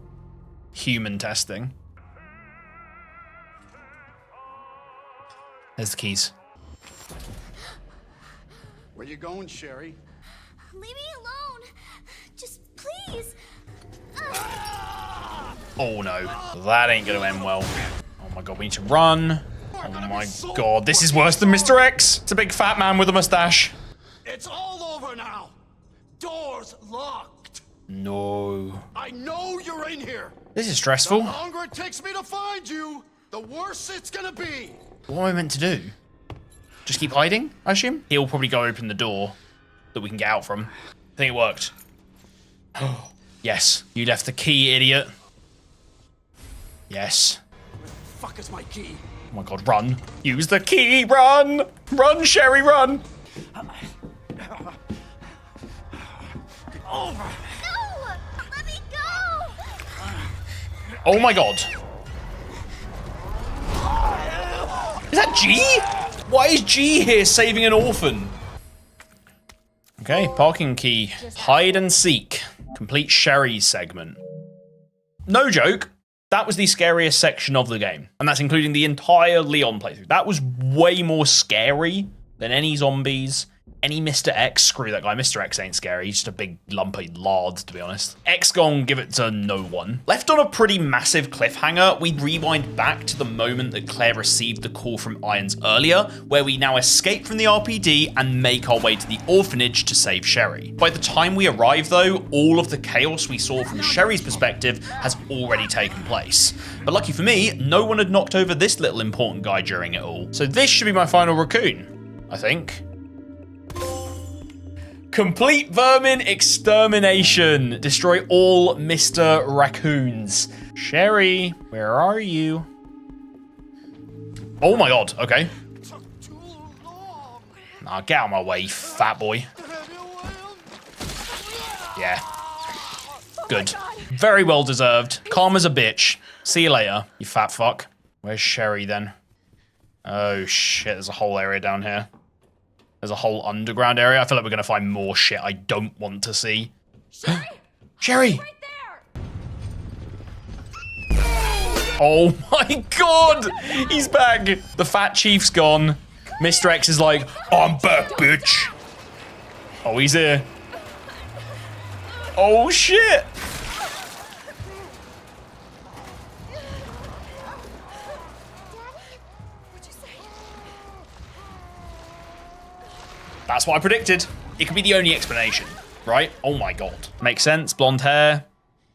Human testing. There's the keys. Where you going, Sherry? Leave me alone. Just please. Oh no, that ain't gonna end well. Oh my god, we need to run. Oh my god, this is worse than Mr. X. It's a big fat man with a mustache. It's all over now. Doors locked. No. I know you're in here. This is stressful. The longer it takes me to find you, the worse it's gonna be. What am I meant to do? Just keep hiding, I assume? He'll probably go open the door that we can get out from. I think it worked. Oh, yes. You left the key, idiot. Yes. Where the fuck is my key? Oh my god, run. Use the key, run! Run, Sherry, run! Over. No! Let me go! Oh my god. Is that G? Why is G here saving an orphan? Okay, parking key. Hide and seek. Complete Sherry's segment. No joke, that was the scariest section of the game. And that's including the entire Leon playthrough. That was way more scary than any zombies, any Mr. X. Screw that guy, Mr. X ain't scary. He's just a big lumpy lard, to be honest. X gon' give it to no one. Left on a pretty massive cliffhanger, we rewind back to the moment that Claire received the call from Irons earlier, where we now escape from the RPD and make our way to the orphanage to save Sherry. By the time we arrive though, all of the chaos we saw from Sherry's perspective has already taken place. But lucky for me, no one had knocked over this little important guy during it all. So this should be my final raccoon, I think. Complete vermin extermination. Destroy all Mr. Raccoons. Sherry, where are you? Oh my god, okay. Nah, get out of my way, you fat boy. Yeah. Good. Very well deserved. Calm as a bitch. See you later, you fat fuck. Where's Sherry then? Oh shit, there's a whole area down here. There's a whole underground area. I feel like we're gonna find more shit I don't want to see. Sherry! Sherry! Right there! Oh my god! He's back! The fat chief's gone. Mr. X is like, I'm back, bitch. Oh, he's here. Oh shit! That's what I predicted. It could be the only explanation, right? Oh my god. Makes sense, blonde hair.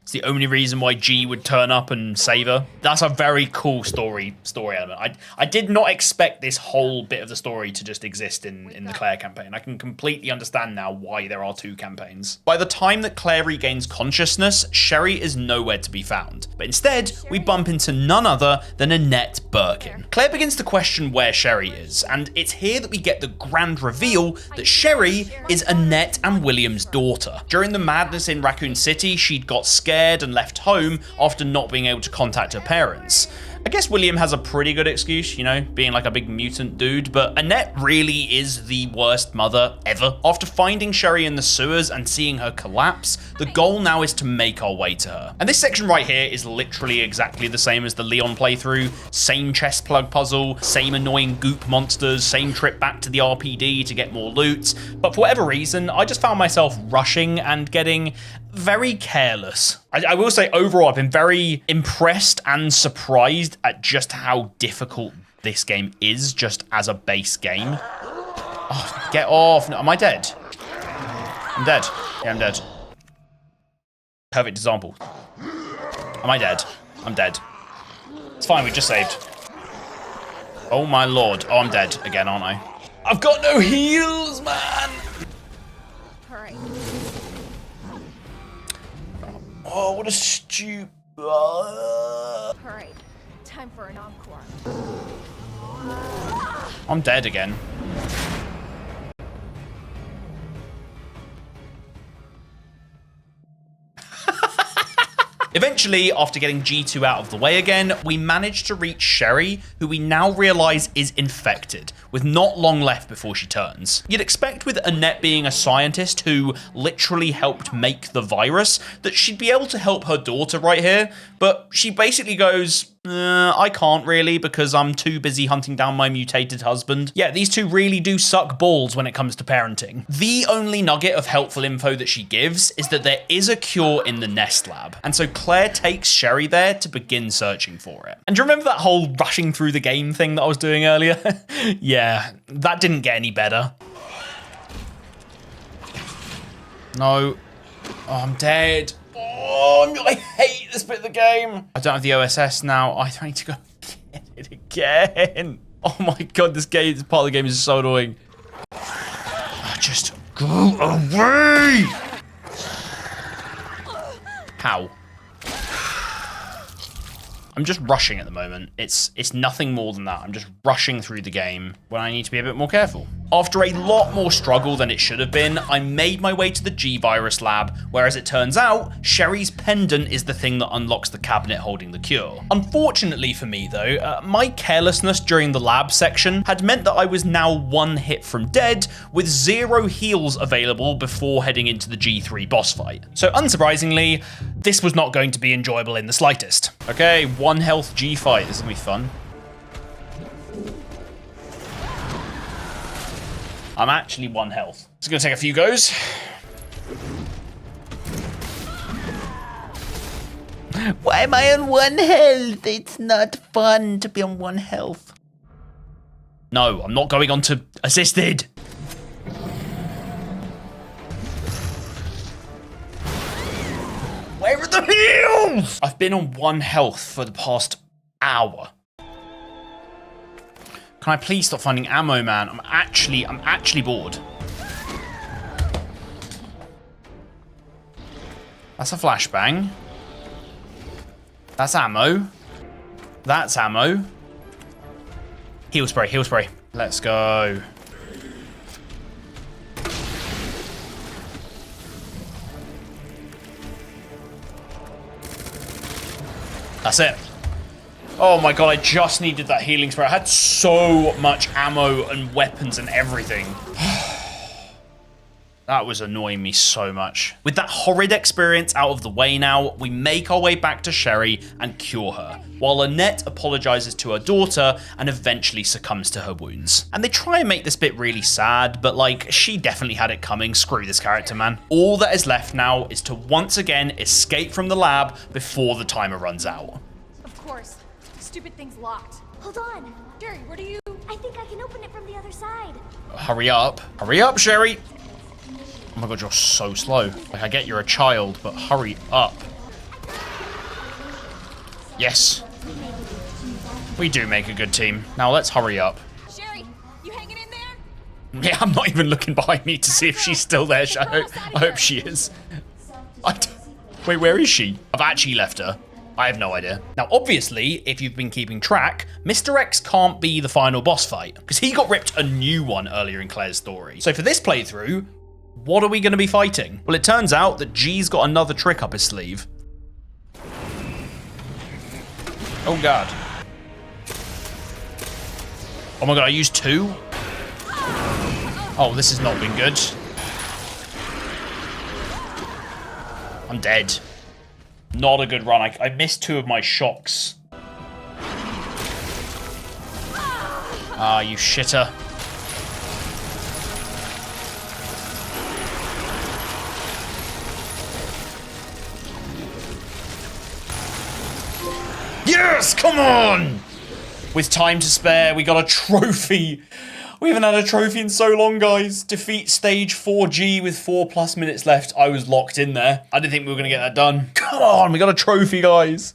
It's the only reason why G would turn up and save her. That's a very cool story element. I did not expect this whole bit of the story to just exist in the Claire campaign. I can completely understand now why there are two campaigns. By the time that Claire regains consciousness, Sherry is nowhere to be found. But instead, we bump into none other than Annette Birkin. Claire begins to question where Sherry is, and it's here that we get the grand reveal that Sherry is Annette and William's daughter. During the madness in Raccoon City, she'd got scared and left home after not being able to contact her parents. I guess William has a pretty good excuse, you know, being like a big mutant dude, but Annette really is the worst mother ever. After finding Sherry in the sewers and seeing her collapse, the goal now is to make our way to her. And this section right here is literally exactly the same as the Leon playthrough. Same chest plug puzzle, same annoying goop monsters, same trip back to the RPD to get more loot. But for whatever reason, I just found myself rushing and getting very careless. I will say overall, I've been very impressed and surprised at just how difficult this game is just as a base game. Oh, get off. No, am I dead? I'm dead. Yeah, I'm dead. Perfect example. Am I dead? I'm dead. It's fine, we just saved. Oh my lord. Oh, I'm dead again, aren't I? I've got no heals, man! Alright. Oh, what a stupid... Alright. Time for an encore. I'm dead again. Eventually, after getting G2 out of the way again, we manage to reach Sherry, who we now realize is infected, with not long left before she turns. You'd expect with Annette being a scientist who literally helped make the virus, that she'd be able to help her daughter right here, but she basically goes, I can't really because I'm too busy hunting down my mutated husband. Yeah, these two really do suck balls when it comes to parenting. The only nugget of helpful info that she gives is that there is a cure in the Nest Lab. And so Claire takes Sherry there to begin searching for it. And do you remember that whole rushing through the game thing that I was doing earlier? Yeah, that didn't get any better. No. Oh, I'm dead. Oh, I hate this bit of the game. I don't have the OSS now. I need to go get it again. Oh my god, this part of the game is so annoying. Just go away. How? I'm just rushing at the moment. It's nothing more than that. I'm just rushing through the game when I need to be a bit more careful. After a lot more struggle than it should have been, I made my way to the G-Virus lab, where as it turns out, Sherry's pendant is the thing that unlocks the cabinet holding the cure. Unfortunately for me though, my carelessness during the lab section had meant that I was now 1 hit from dead, with 0 heals available before heading into the G3 boss fight. So unsurprisingly, this was not going to be enjoyable in the slightest. Okay, 1 health G fight, this is gonna be fun. I'm actually 1 health. It's gonna take a few goes. Why am I on 1 health? It's not fun to be on 1 health. No, I'm not going on to assisted. Where are the heals? I've been on 1 health for the past hour. Can I please stop finding ammo, man? I'm actually bored. That's a flashbang. That's ammo. That's ammo. Heal spray, heal spray. Let's go. That's it. Oh my god, I just needed that healing spray. I had so much ammo and weapons and everything. That was annoying me so much. With that horrid experience out of the way now, we make our way back to Sherry and cure her, while Annette apologizes to her daughter and eventually succumbs to her wounds. And they try and make this bit really sad, but like, she definitely had it coming. Screw this character, man. All that is left now is to once again escape from the lab before the timer runs out. Of course. Stupid thing's locked. Hold on. Sherry, where do you... I think I can open it from the other side. Hurry up. Hurry up, Sherry. Oh my god, you're so slow. Like, I get you're a child, but hurry up. Yes. We do make a good team. Now let's hurry up. Sherry, you hanging in there? Yeah, I'm not even looking behind me to see if she's still there. I hope she is. Wait, where is she? I've actually left her. I have no idea. Now, obviously, if you've been keeping track, Mr. X can't be the final boss fight, because he got ripped a new one earlier in Claire's story. So for this playthrough, what are we going to be fighting? Well, it turns out that G's got another trick up his sleeve. Oh god. Oh my god, I used 2? Oh, this has not been good. I'm dead. Not a good run. I missed 2 of my shocks. Ah, you shitter. Yes, come on! With time to spare, we got a trophy. We haven't had a trophy in so long, guys. Defeat stage 4G with 4+ minutes left. I was locked in there. I didn't think we were going to get that done. Come on, we got a trophy, guys.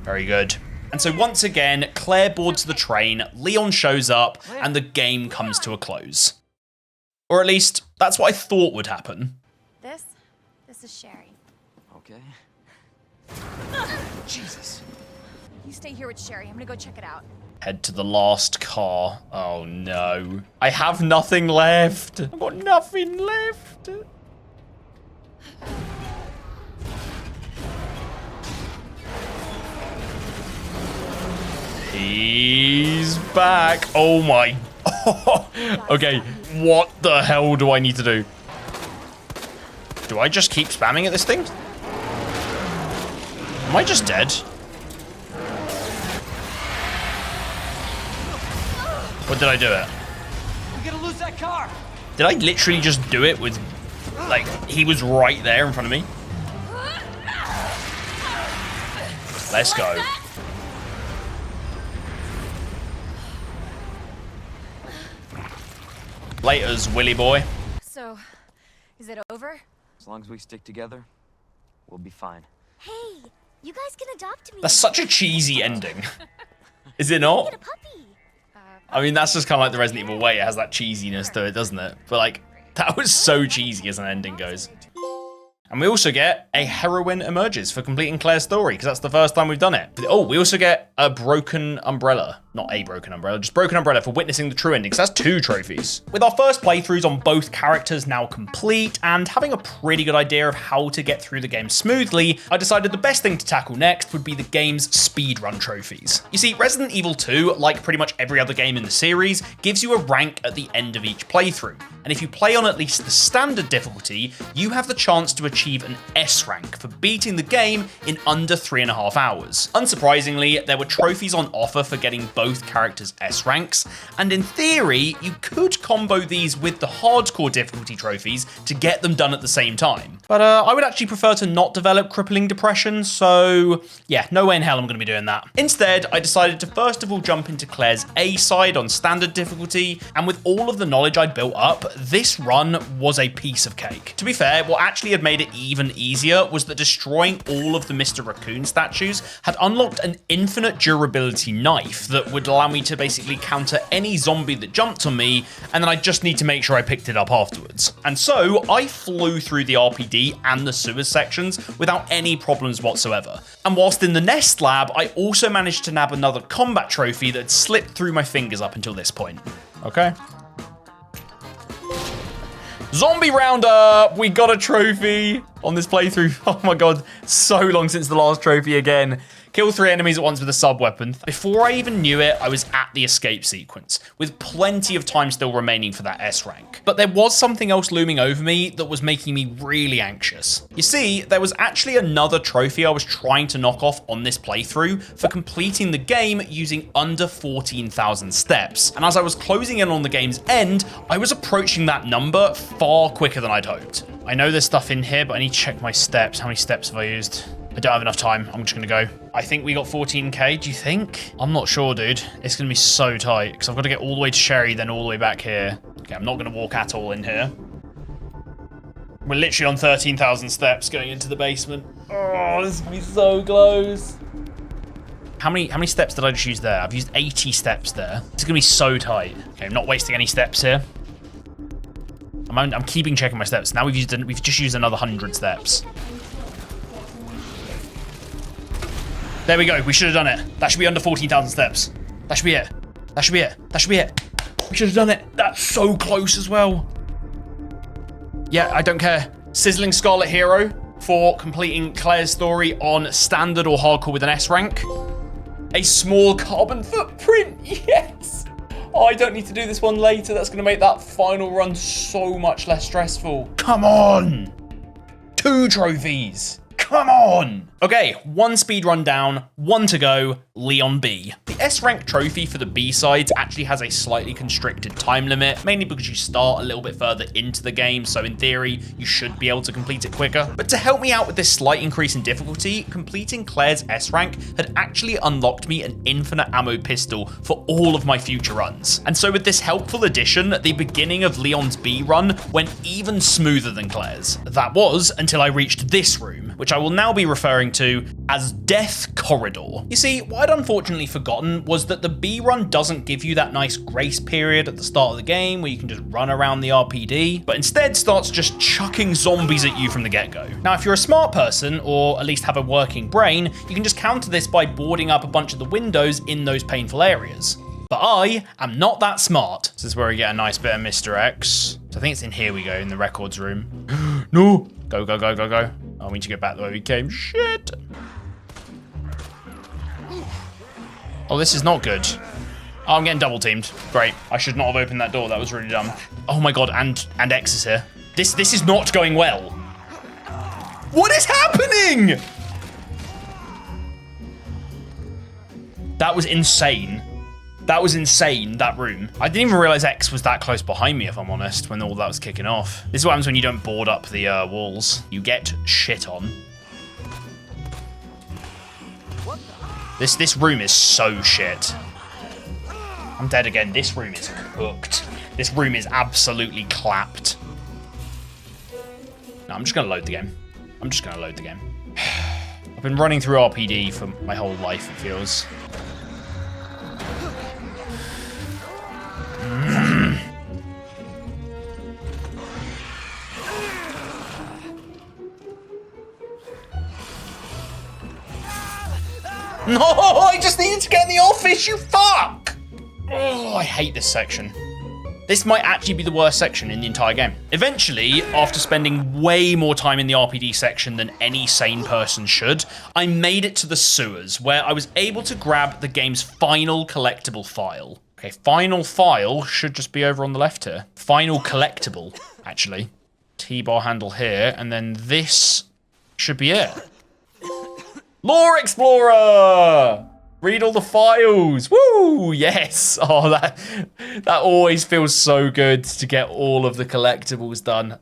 Very good. And so once again, Claire boards the train, Leon shows up, and the game comes to a close. Or at least, that's what I thought would happen. This is Sherry. Okay. Jesus. You stay here with Sherry. I'm gonna go check it out. Head to the last car. Oh no. I have nothing left. I've got nothing left. He's back. Oh my. Okay, what the hell do I need to do? Do I just keep spamming at this thing? Am I just dead? Or did I do it? We're gonna lose that car. Did I literally just do it with, like, he was right there in front of me? Let's go. Laters, Willy boy. So, is it over? As long as we stick together, we'll be fine. Hey, you guys can adopt me. That's such a cheesy ending. Is it not? Get a puppy. I mean, that's just kind of like the Resident Evil way. It has that cheesiness to it, doesn't it? But like, that was so cheesy as an ending goes. And we also get a heroine emerges for completing Claire's story, because that's the first time we've done it. Oh, we also get a broken umbrella. Not a broken umbrella, just broken umbrella for witnessing the true ending, because that's 2 trophies. With our first playthroughs on both characters now complete, and having a pretty good idea of how to get through the game smoothly, I decided the best thing to tackle next would be the game's speedrun trophies. You see, Resident Evil 2, like pretty much every other game in the series, gives you a rank at the end of each playthrough. And if you play on at least the standard difficulty, you have the chance to achieve an S rank for beating the game in under 3.5 hours. Unsurprisingly, there were trophies on offer for getting both characters' S ranks, and in theory, you could combo these with the hardcore difficulty trophies to get them done at the same time. But I would actually prefer to not develop crippling depression, so yeah, no way in hell I'm going to be doing that. Instead, I decided to first of all jump into Claire's A side on standard difficulty, and with all of the knowledge I'd built up, this run was a piece of cake. To be fair, what actually had made it even easier was that destroying all of the Mr. Raccoon statues had unlocked an infinite durability knife that would allow me to basically counter any zombie that jumped on me, and then I just need to make sure I picked it up afterwards. And so I flew through the RPD and the sewers sections without any problems whatsoever. And whilst in the Nest lab, I also managed to nab another combat trophy that had slipped through my fingers up until this point. Okay. Zombie roundup! We got a trophy on this playthrough. Oh my god, so long since the last trophy again. Kill 3 enemies at once with a sub-weapon. Before I even knew it, I was at the escape sequence, with plenty of time still remaining for that S rank. But there was something else looming over me that was making me really anxious. You see, there was actually another trophy I was trying to knock off on this playthrough for completing the game using under 14,000 steps. And as I was closing in on the game's end, I was approaching that number far quicker than I'd hoped. I know there's stuff in here, but I need to check my steps. How many steps have I used? I don't have enough time. I'm just going to go. I think we got 14k. Do you think? I'm not sure, dude. It's going to be so tight because I've got to get all the way to Sherry, then all the way back here. Okay, I'm not going to walk at all in here. We're literally on 13,000 steps going into the basement. Oh, this is going to be so close. How many steps did I just use there? I've used 80 steps there. It's going to be so tight. Okay, I'm not wasting any steps here. I'm keeping checking my steps. Now we've just used another 100 steps. There we go. We should have done it. That should be under 14,000 steps. That should be it. That should be it. That should be it. We should have done it. That's so close as well. Yeah, I don't care. Sizzling Scarlet Hero for completing Claire's story on standard or hardcore with an S rank. A small carbon footprint. Yes. Oh, I don't need to do this one later. That's going to make that final run so much less stressful. Come on. 2 trophies. Come on! Okay, 1 speed run down, 1 to go, Leon B. The S rank trophy for the B sides actually has a slightly constricted time limit, mainly because you start a little bit further into the game, so in theory, you should be able to complete it quicker. But to help me out with this slight increase in difficulty, completing Claire's S rank had actually unlocked me an infinite ammo pistol for all of my future runs. And so with this helpful addition, the beginning of Leon's B run went even smoother than Claire's. That was until I reached this room, which I will now be referring to as Death Corridor. You see, what I'd unfortunately forgotten was that the B run doesn't give you that nice grace period at the start of the game where you can just run around the RPD, but instead starts just chucking zombies at you from the get-go. Now, if you're a smart person, or at least have a working brain, you can just counter this by boarding up a bunch of the windows in those painful areas. But I am not that smart. This is where we get a nice bit of Mr. X. So I think it's in here we go, in the records room. No! Go, go, go, go, go. Oh, we need to get back the way we came. Shit! Oh, this is not good. Oh, I'm getting double teamed. Great. I should not have opened that door. That was really dumb. Oh my god, and X is here. This is not going well. What is happening? That was insane. That was insane, that room. I didn't even realize X was that close behind me, if I'm honest, when all that was kicking off. This is what happens when you don't board up the walls. You get shit on. This room is so shit. I'm dead again. This room is cooked. This room is absolutely clapped. No, I'm just going to load the game. I'm just going to load the game. I've been running through RPD for my whole life, it feels. No, I just needed to get in the office, you fuck! Oh, I hate this section. This might actually be the worst section in the entire game. Eventually, after spending way more time in the RPD section than any sane person should, I made it to the sewers, where I was able to grab the game's final collectible file. Okay, final file should just be over on the left here. Final collectible, actually. T-bar handle here, and then this should be it. Lore Explorer! Read all the files. Woo! Yes. Oh, that always feels so good to get all of the collectibles done.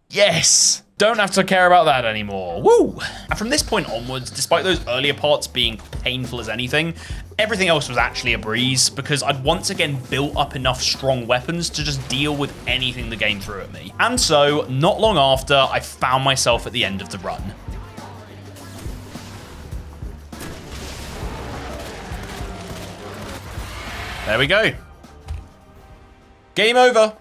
Yes. Don't have to care about that anymore. Woo! And from this point onwards, despite those earlier parts being painful as anything, everything else was actually a breeze because I'd once again built up enough strong weapons to just deal with anything the game threw at me. And so, not long after, I found myself at the end of the run. There we go. Game over.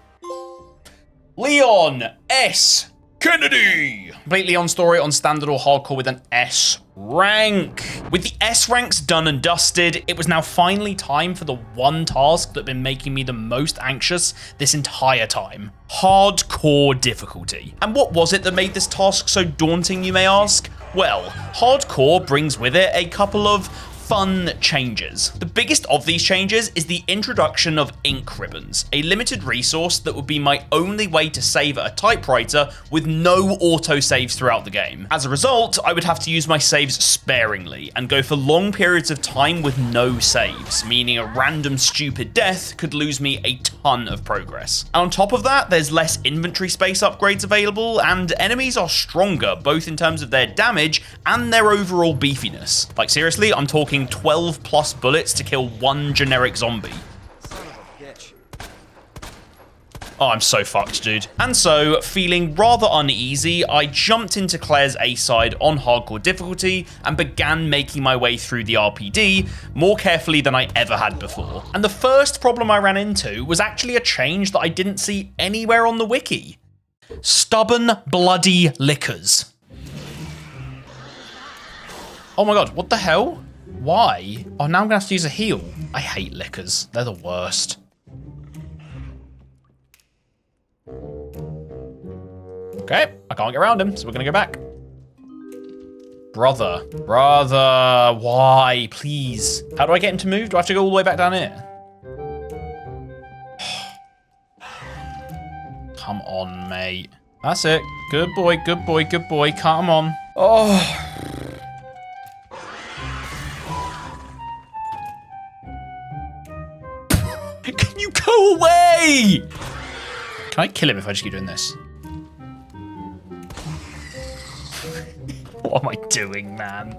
Leon S. Kennedy. Complete Leon story on standard or hardcore with an S rank. With the S ranks done and dusted, it was now finally time for the one task that had been making me the most anxious this entire time. Hardcore difficulty. And what was it that made this task so daunting, you may ask? Well, hardcore brings with it a couple of fun changes. The biggest of these changes is the introduction of ink ribbons, a limited resource that would be my only way to save at a typewriter with no autosaves throughout the game. As a result, I would have to use my saves sparingly and go for long periods of time with no saves, meaning a random stupid death could lose me a ton of progress. And on top of that, there's less inventory space upgrades available, and enemies are stronger, both in terms of their damage and their overall beefiness. Like seriously, I'm talking 12 plus bullets to kill one generic zombie. Son of a bitch. Oh, I'm so fucked, dude. And so, feeling rather uneasy, I jumped into Claire's A-side on hardcore difficulty and began making my way through the RPD more carefully than I ever had before. And the first problem I ran into was actually a change that I didn't see anywhere on the wiki. Stubborn bloody lickers. Oh my god, what the hell? Why? Oh, now I'm gonna have to use a heal. I hate lickers. They're the worst. Okay, I can't get around him, so we're gonna go back. Brother, why? Please. How do I get him to move? Do I have to go all the way back down here? Come on, mate. That's it. Good boy, good boy, good boy. Come on. Oh. Can you go away? Can I kill him if I just keep doing this? What am I doing, man?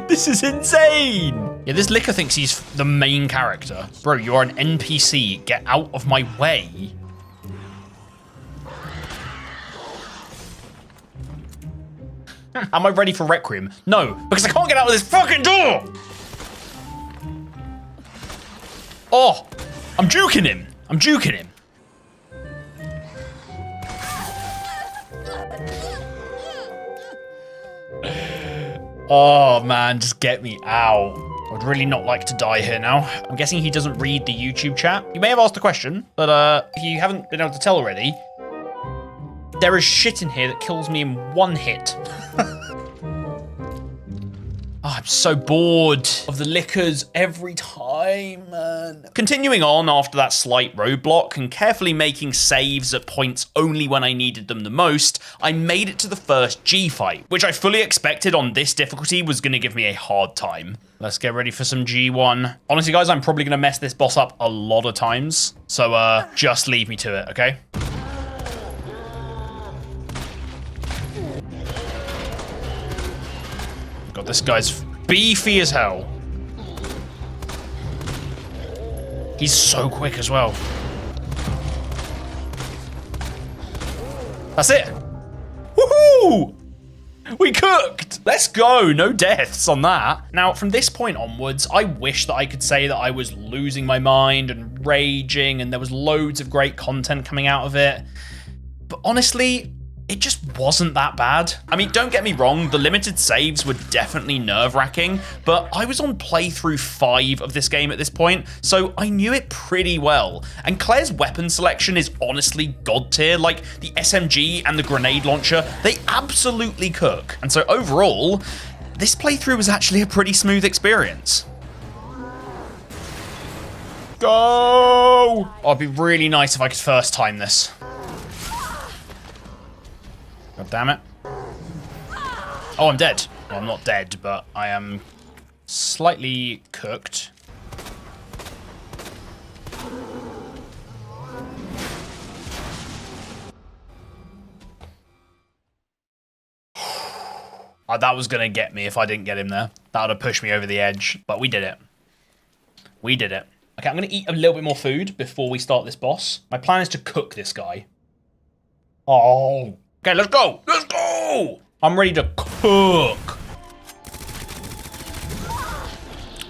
This is insane! Yeah, this licker thinks he's the main character. Bro, you're an NPC. Get out of my way. Am I ready for Requiem? No, because I can't get out of this fucking door! Oh, I'm juking him. I'm juking him. Oh man, just get me out. I would really not like to die here now. I'm guessing he doesn't read the YouTube chat. You may have asked a question, but if you haven't been able to tell already, there is shit in here that kills me in one hit. Oh, I'm so bored of the liquors every time, man. Continuing on after that slight roadblock and carefully making saves at points only when I needed them the most, I made it to the first G fight, which I fully expected on this difficulty was going to give me a hard time. Let's get ready for some G1. Honestly, guys, I'm probably going to mess this boss up a lot of times, so just leave me to it, okay? God, this guy's beefy as hell. He's so quick as well. That's it. Woohoo! We cooked! Let's go! No deaths on that. Now, from this point onwards, I wish that I could say that I was losing my mind and raging and there was loads of great content coming out of it. But honestly, it just wasn't that bad. I mean, don't get me wrong, the limited saves were definitely nerve-wracking, but I was on playthrough 5 of this game at this point, so I knew it pretty well. And Claire's weapon selection is honestly god tier. Like, the SMG and the grenade launcher, they absolutely cook. And so overall, this playthrough was actually a pretty smooth experience. Go! Oh, it'd be really nice if I could first time this. God damn it. Oh, I'm dead. Well, I'm not dead, but I am slightly cooked. Oh, that was going to get me if I didn't get him there. That would have pushed me over the edge, but we did it. We did it. Okay, I'm going to eat a little bit more food before we start this boss. My plan is to cook this guy. Oh. Okay, let's go. Let's go. I'm ready to cook.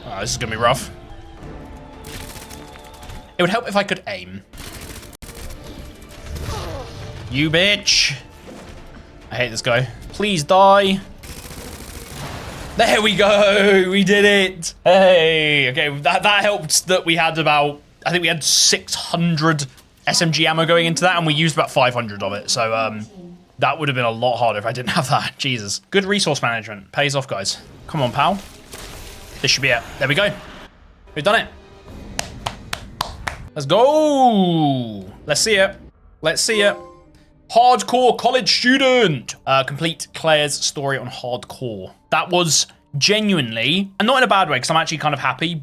Oh, this is going to be rough. It would help if I could aim. You bitch. I hate this guy. Please die. There we go. We did it. Hey. Okay, that helped that we had about, I think we had 600 SMG ammo going into that, and we used about 500 of it. So, that would have been a lot harder if I didn't have that. Jesus. Good resource management. Pays off, guys. Come on, pal. This should be it. There we go. We've done it. Let's go. Let's see it. Let's see it. Hardcore college student. Complete Claire's story on hardcore. That was genuinely, and not in a bad way, because I'm actually kind of happy.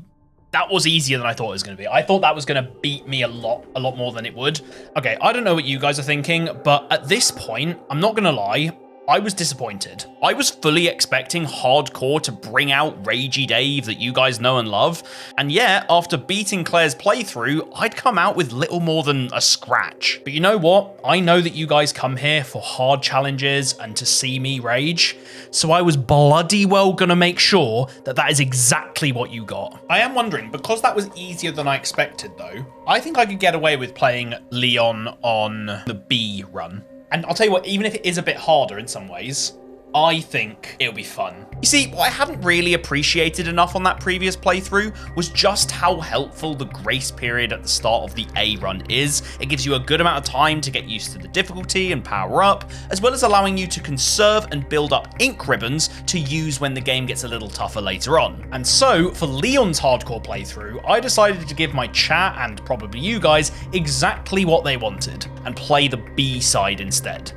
That was easier than I thought it was going to be. I thought that was going to beat me a lot more than it would. Okay, I don't know what you guys are thinking, but at this point, I'm not going to lie, I was disappointed. I was fully expecting hardcore to bring out Ragey Dave that you guys know and love. And yeah, after beating Claire's playthrough, I'd come out with little more than a scratch. But you know what? I know that you guys come here for hard challenges and to see me rage. So I was bloody well gonna make sure that that is exactly what you got. I am wondering, because that was easier than I expected though, I think I could get away with playing Leon on the B run. And I'll tell you what, even if it is a bit harder in some ways, I think it'll be fun. You see, what I hadn't really appreciated enough on that previous playthrough was just how helpful the grace period at the start of the A run is. It gives you a good amount of time to get used to the difficulty and power up, as well as allowing you to conserve and build up ink ribbons to use when the game gets a little tougher later on. And so, for Leon's hardcore playthrough, I decided to give my chat, and probably you guys, exactly what they wanted, and play the B side instead.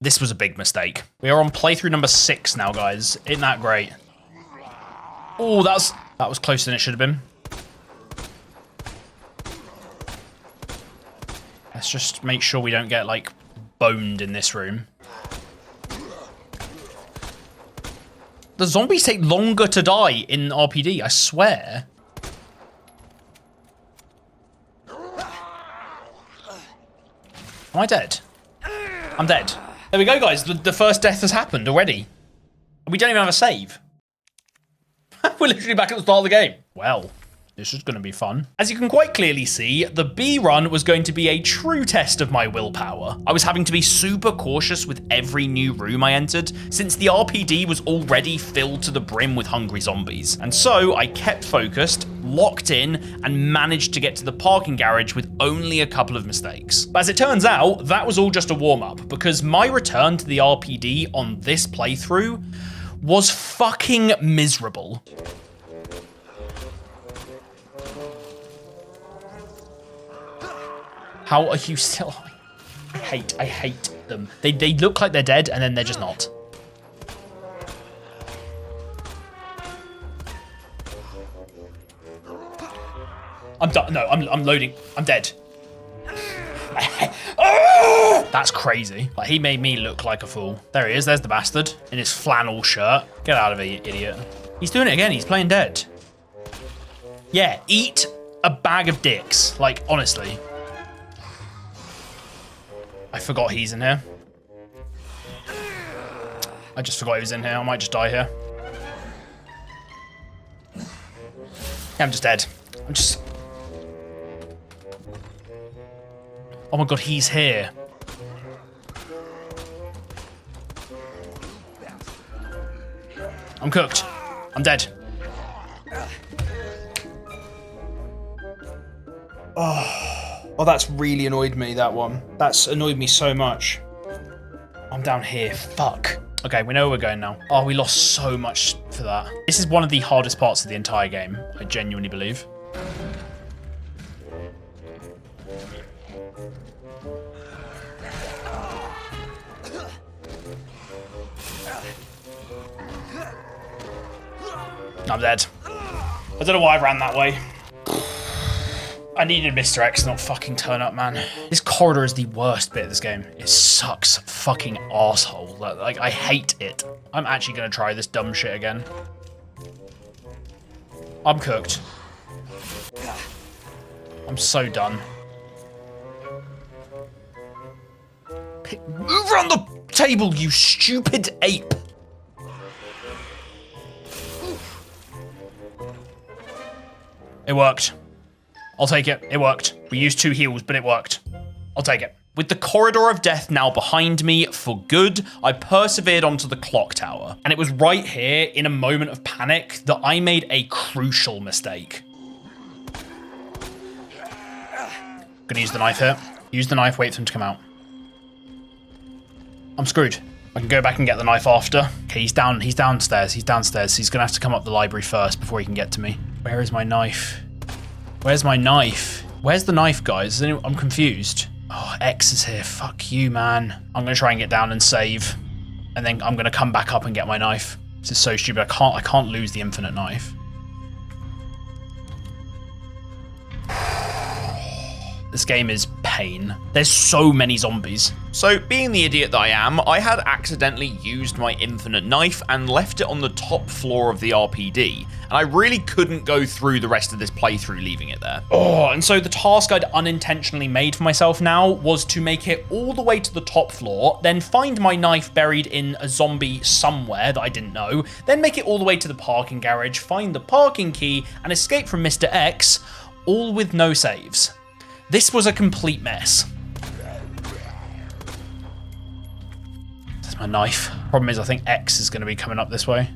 This was a big mistake. We are on playthrough number 6 now, guys. Isn't that great? Oh, that was closer than it should have been. Let's just make sure we don't get, like, boned in this room. The zombies take longer to die in RPD, I swear. Am I dead? I'm dead. There we go, guys. The first death has happened already. We don't even have a save. We're literally back at the start of the game. Well, this is going to be fun. As you can quite clearly see, the B run was going to be a true test of my willpower. I was having to be super cautious with every new room I entered, since the RPD was already filled to the brim with hungry zombies. And so I kept focused, locked in, and managed to get to the parking garage with only a couple of mistakes. But as it turns out, that was all just a warm-up, because my return to the RPD on this playthrough was fucking miserable. How are you still? I hate them. They look like they're dead and then they're just not. I'm done. No, I'm loading. I'm dead. That's crazy. Like, he made me look like a fool. There he is. There's the bastard in his flannel shirt. Get out of here, you idiot. He's doing it again. He's playing dead. Yeah, eat a bag of dicks. Like, honestly. I forgot he's in here. I just forgot he was in here. I might just die here. Yeah, I'm just dead. I'm just... Oh my god, he's here. I'm cooked. I'm dead. Oh, that's really annoyed me, that one. That's annoyed me so much. I'm down here. Fuck. Okay, we know where we're going now. Oh, we lost so much for that. This is one of the hardest parts of the entire game, I genuinely believe. I'm dead. I don't know why I ran that way. I needed Mr. X to not fucking turn up, man. This corridor is the worst bit of this game. It sucks fucking arsehole. Like, I hate it. I'm actually gonna try this dumb shit again. I'm cooked. I'm so done. Move around the table, you stupid ape. It worked. I'll take it. It worked. We used 2 heals, but it worked. I'll take it. With the corridor of death now behind me for good, I persevered onto the clock tower. And it was right here, in a moment of panic, that I made a crucial mistake. Gonna use the knife here. Use the knife, wait for him to come out. I'm screwed. I can go back and get the knife after. Okay, he's downstairs. He's downstairs. He's gonna have to come up the library first before he can get to me. Where is my knife? Where's my knife? Where's the knife, guys? I'm confused. Oh, X is here. Fuck you, man. I'm gonna try and get down and save. And then I'm gonna come back up and get my knife. This is so stupid. I can't lose the infinite knife. This game is pain. There's so many zombies. So, being the idiot that I am, I had accidentally used my infinite knife and left it on the top floor of the RPD. And I really couldn't go through the rest of this playthrough leaving it there. Oh, and so the task I'd unintentionally made for myself now was to make it all the way to the top floor, then find my knife buried in a zombie somewhere that I didn't know, then make it all the way to the parking garage, find the parking key, and escape from Mr. X, all with no saves. This was a complete mess. That's my knife. Problem is, I think X is going to be coming up this way.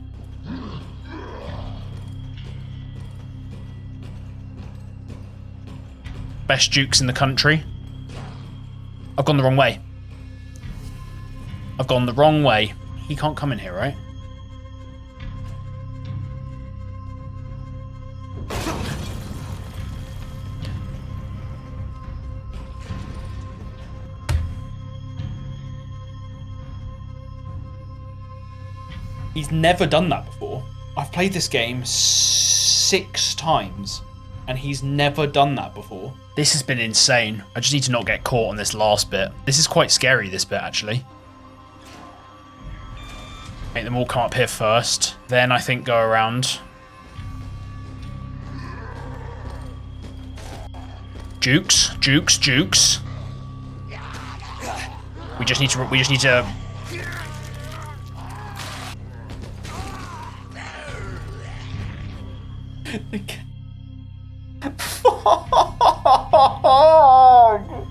Best jukes in the country. I've gone the wrong way. I've gone the wrong way. He can't come in here, right? He's never done that before. I've played this game 6 times and he's never done that before. This has been insane. I just need to not get caught on this last bit. This is quite scary, this bit, actually. Make them all come up here first. Then I think go around. Jukes, jukes, jukes. We just need to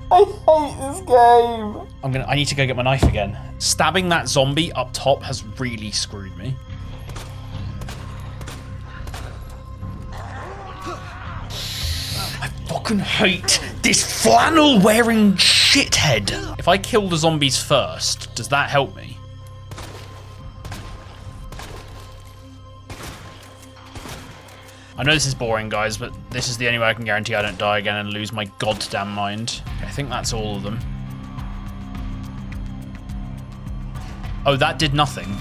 I hate this game. I need to go get my knife again. Stabbing that zombie up top has really screwed me. I fucking hate this flannel wearing shithead. If I kill the zombies first, does that help me? I know this is boring, guys, but this is the only way I can guarantee I don't die again and lose my goddamn mind. Okay, I think that's all of them. Oh, that did nothing.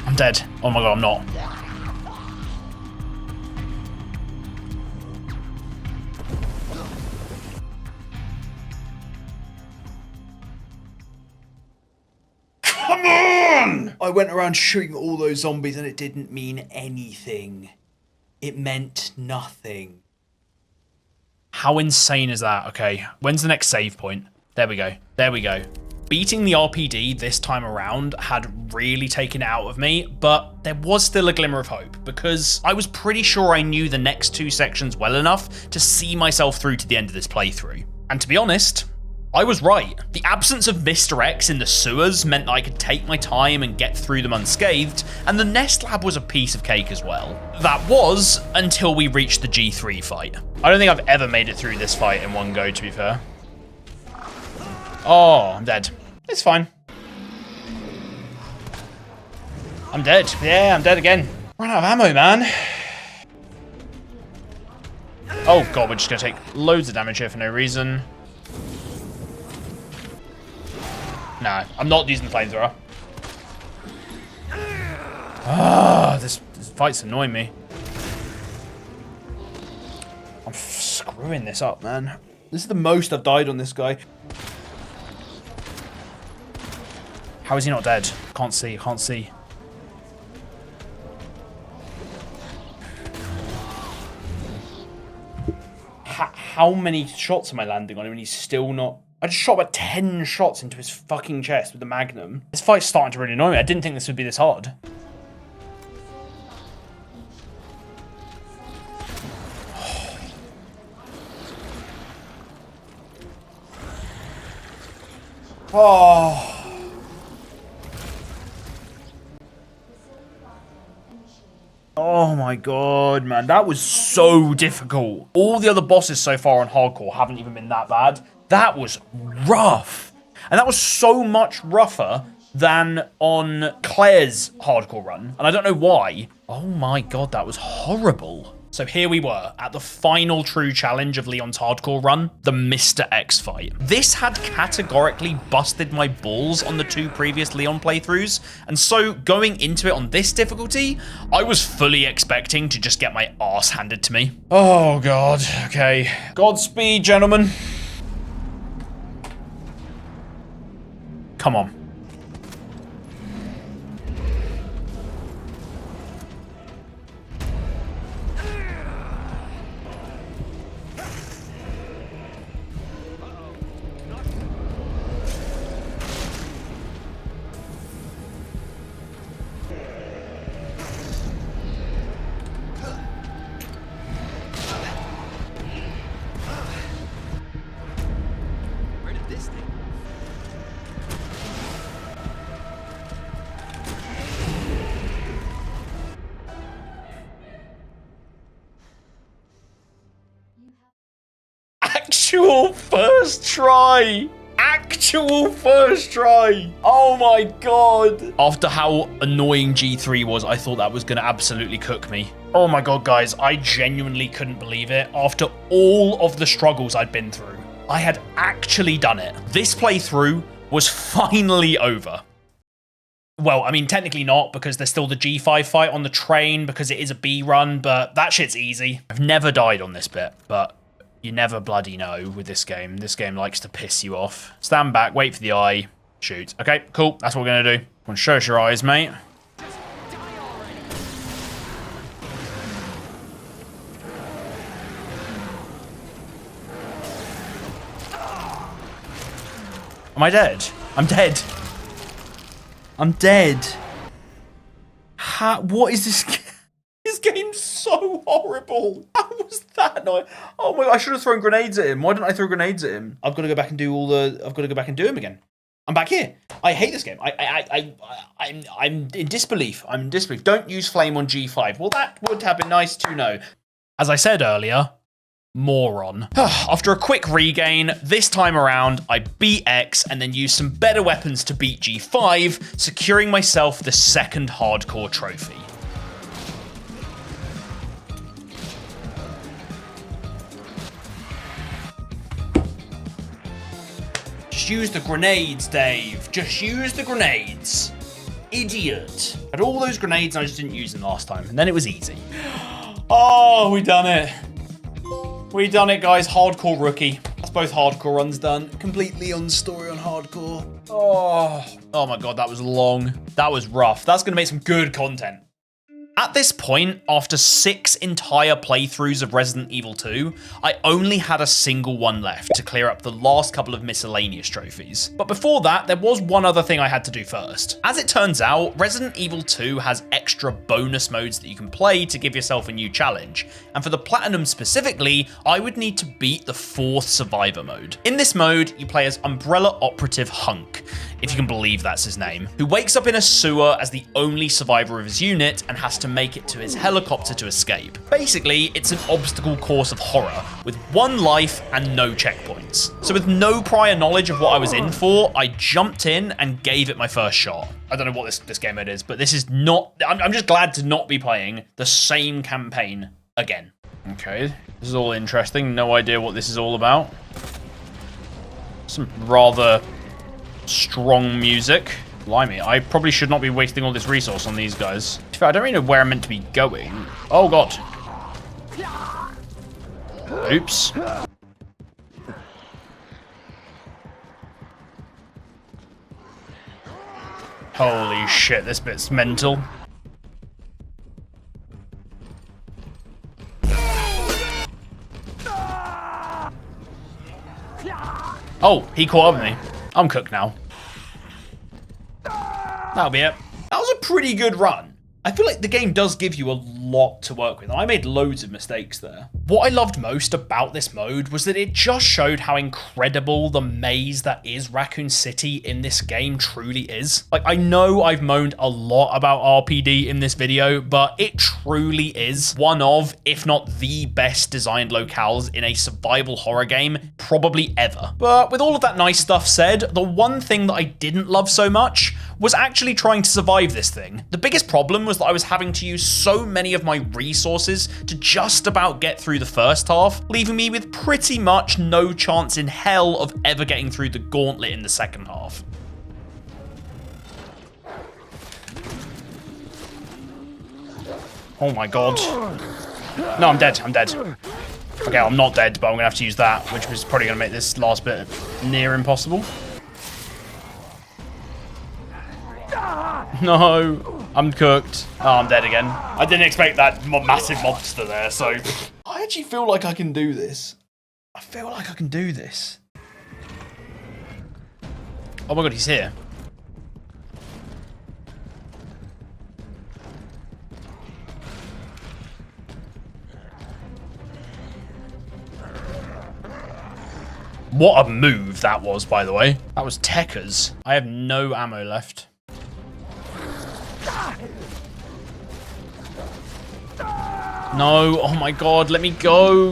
I'm dead. Oh my god, I'm not. Come on! I went around shooting all those zombies and it didn't mean anything. It meant nothing. How insane is that? Okay, when's the next save point? There we go. There we go. Beating the RPD this time around had really taken it out of me, but there was still a glimmer of hope because I was pretty sure I knew the next 2 sections well enough to see myself through to the end of this playthrough. And to be honest, I was right. The absence of Mr. X in the sewers meant that I could take my time and get through them unscathed, and the Nest Lab was a piece of cake as well. That was until we reached the G3 fight. I don't think I've ever made it through this fight in one go, to be fair. Oh, I'm dead. It's fine. I'm dead. Yeah, I'm dead again. Run out of ammo, man. Oh god, we're just gonna take loads of damage here for no reason. No, I'm not using the flamethrower. Ah, this fight's annoying me. I'm screwing this up, man. This is the most I've died on this guy. How is he not dead? Can't see, can't see. How many shots am I landing on him and he's still not... I just shot about 10 shots into his fucking chest with the Magnum. This fight's starting to really annoy me. I didn't think this would be this hard. Oh... Oh my god, man, that was so difficult. All the other bosses so far on hardcore haven't even been that bad. That was rough. And that was so much rougher than on Claire's hardcore run. And I don't know why. Oh my god, that was horrible. So here we were at the final true challenge of Leon's hardcore run, the Mr. X fight. This had categorically busted my balls on the 2 previous Leon playthroughs, and so going into it on this difficulty, I was fully expecting to just get my ass handed to me. Oh god, okay. Godspeed, gentlemen. Come on. Actual first try! Actual first try! Oh my god! After how annoying G3 was, I thought that was gonna absolutely cook me. Oh my god, guys, I genuinely couldn't believe it. After all of the struggles I'd been through, I had actually done it. This playthrough was finally over. Well, I mean, technically not, because there's still the G5 fight on the train, because it is a B run, but that shit's easy. I've never died on this bit, but you never bloody know with this game. This game likes to piss you off. Stand back, wait for the eye, shoot. Okay, cool, that's what we're gonna do. Come on, show us your eyes, mate. Am I dead? I'm dead. I'm dead. What is this? This game's so horrible. How was that? No. Oh my god, I should have thrown grenades at him. Why didn't I throw grenades at him? I've got to go back and do all the... I've got to go back and do him again. I'm back here. I hate this game. I'm in disbelief. I'm in disbelief. Don't use flame on G5. Well, that would have been nice to know. As I said earlier, Moron. After a quick regain, this time around, I beat X and then used some better weapons to beat G5, securing myself the second hardcore trophy. Just use the grenades, Dave. Just use the grenades. Idiot. I had all those grenades and I just didn't use them last time. And then it was easy. Oh, we done it. We done it, guys. Hardcore rookie. That's both hardcore runs done. Complete Leon's story on hardcore. Oh my god, that was long. That was rough. That's going to make some good content. At this point, after 6 entire playthroughs of Resident Evil 2, I only had a single one left to clear up the last couple of miscellaneous trophies. But before that, there was one other thing I had to do first. As it turns out, Resident Evil 2 has extra bonus modes that you can play to give yourself a new challenge, and for the Platinum specifically, I would need to beat the 4th Survivor mode. In this mode, you play as Umbrella Operative Hunk, if you can believe that's his name, who wakes up in a sewer as the only survivor of his unit and has to make it to his helicopter to escape. Basically, it's an obstacle course of horror, with 1 life and no checkpoints. So with no prior knowledge of what I was in for, I jumped in and gave it my first shot. I don't know what this game mode is, but this is not... I'm just glad to not be playing the same campaign again. Okay, this is all interesting. No idea what this is all about. Some rather strong music. Blimey, I probably should not be wasting all this resource on these guys. In fact, I don't really know where I'm meant to be going. Oh god. Oops. Holy shit, this bit's mental. Oh, he caught up with me. I'm cooked now. That'll be it. That was a pretty good run. I feel like the game does give you a lot to work with. I made loads of mistakes there. What I loved most about this mode was that it just showed how incredible the maze that is Raccoon City in this game truly is. Like, I know I've moaned a lot about RPD in this video, but it truly is one of, if not the best designed locales in a survival horror game probably ever. But with all of that nice stuff said, the one thing that I didn't love so much was actually trying to survive this thing. The biggest problem was that I was having to use so many of my resources to just about get through the first half, leaving me with pretty much no chance in hell of ever getting through the gauntlet in the second half. Oh my god. No, I'm dead. I'm dead. Okay, I'm not dead, but I'm gonna have to use that, which was probably gonna make this last bit near impossible. No, I'm cooked. Oh, I'm dead again. I didn't expect that massive monster there, so... I actually feel like I can do this. I feel like I can do this. Oh my god, he's here. What a move that was, by the way. That was Tekka's. I have no ammo left. No, oh my god, let me go.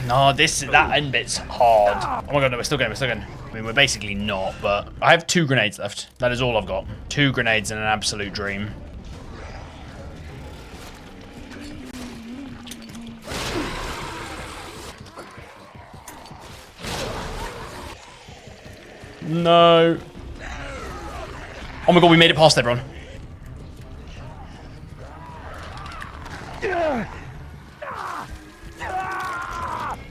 No, that end bit's hard. Oh my god, no, we're still going. I mean, we're basically not, but I have 2 grenades left. That is all I've got. 2 grenades and an absolute dream. No. Oh my god, we made it past everyone.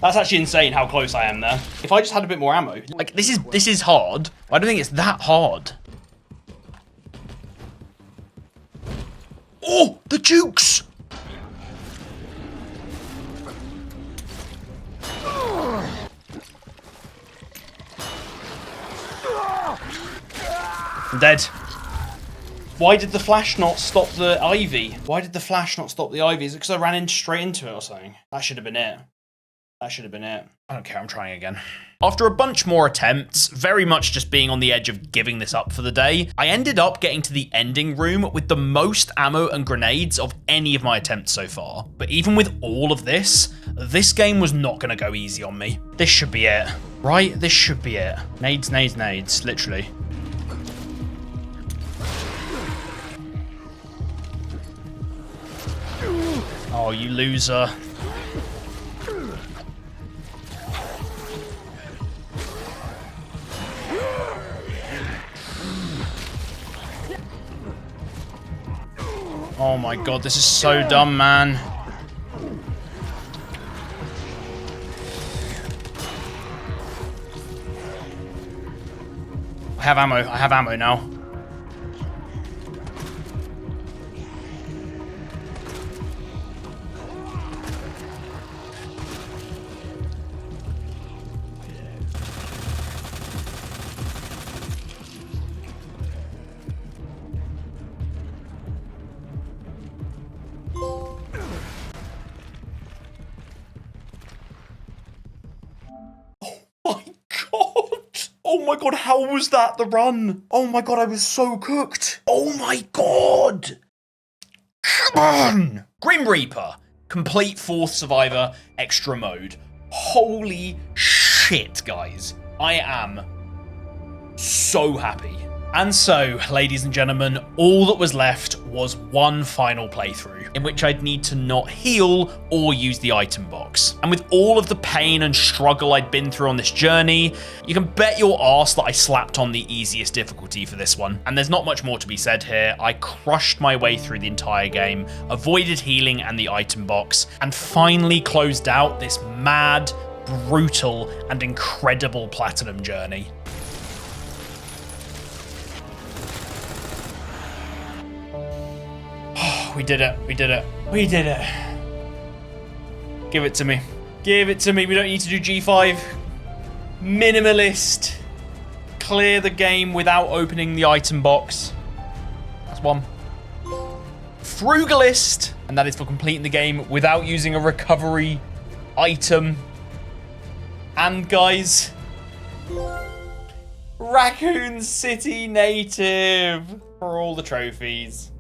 That's actually insane how close I am there. If I just had a bit more ammo. Like, this is hard. I don't think it's that hard. Oh, the jukes! I'm dead. Why did the flash not stop the Ivy? Why did the flash not stop the Ivy? Is it because I ran straight into it or something? That should have been it. That should have been it. I don't care, I'm trying again. After a bunch more attempts, very much just being on the edge of giving this up for the day, I ended up getting to the ending room with the most ammo and grenades of any of my attempts so far. But even with all of this game was not gonna go easy on me. This should be it, right? This should be it. Nades, nades, nades, literally. Oh, you loser. Oh my god, this is so dumb, man. I have ammo now. Oh my god, how was that the run? Oh my god, I was so cooked. Oh my god. Come on. Grim Reaper. Complete fourth survivor, extra mode. Holy shit, guys. I am so happy. And so, ladies and gentlemen, all that was left was one final playthrough in which I'd need to not heal or use the item box. And with all of the pain and struggle I'd been through on this journey, you can bet your arse that I slapped on the easiest difficulty for this one. And there's not much more to be said here. I crushed my way through the entire game, avoided healing and the item box, and finally closed out this mad, brutal, and incredible platinum journey. We did it. We did it. We did it. Give it to me. Give it to me. We don't need to do G5. Minimalist. Clear the game without opening the item box. That's one. Frugalist. And that is for completing the game without using a recovery item. And guys, Raccoon City native for all the trophies.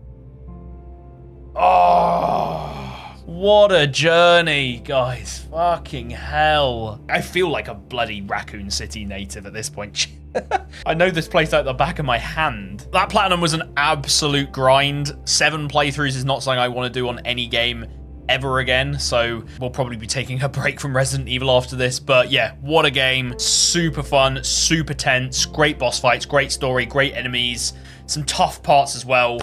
Oh, what a journey, guys. Fucking hell. I feel like a bloody Raccoon City native at this point. I know this place like the back of my hand. That platinum was an absolute grind. 7 playthroughs is not something I want to do on any game ever again, so we'll probably be taking a break from Resident Evil after this. But yeah, what a game. Super fun, super tense, great boss fights, great story, great enemies, some tough parts as well.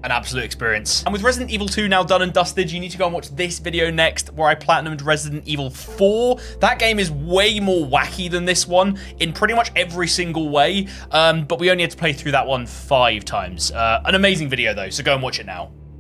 An absolute experience. And with Resident Evil 2 now done and dusted, you need to go and watch this video next where I platinumed Resident Evil 4. That game is way more wacky than this one in pretty much every single way, but we only had to play through that one 5 times. An amazing video though, so go and watch it now.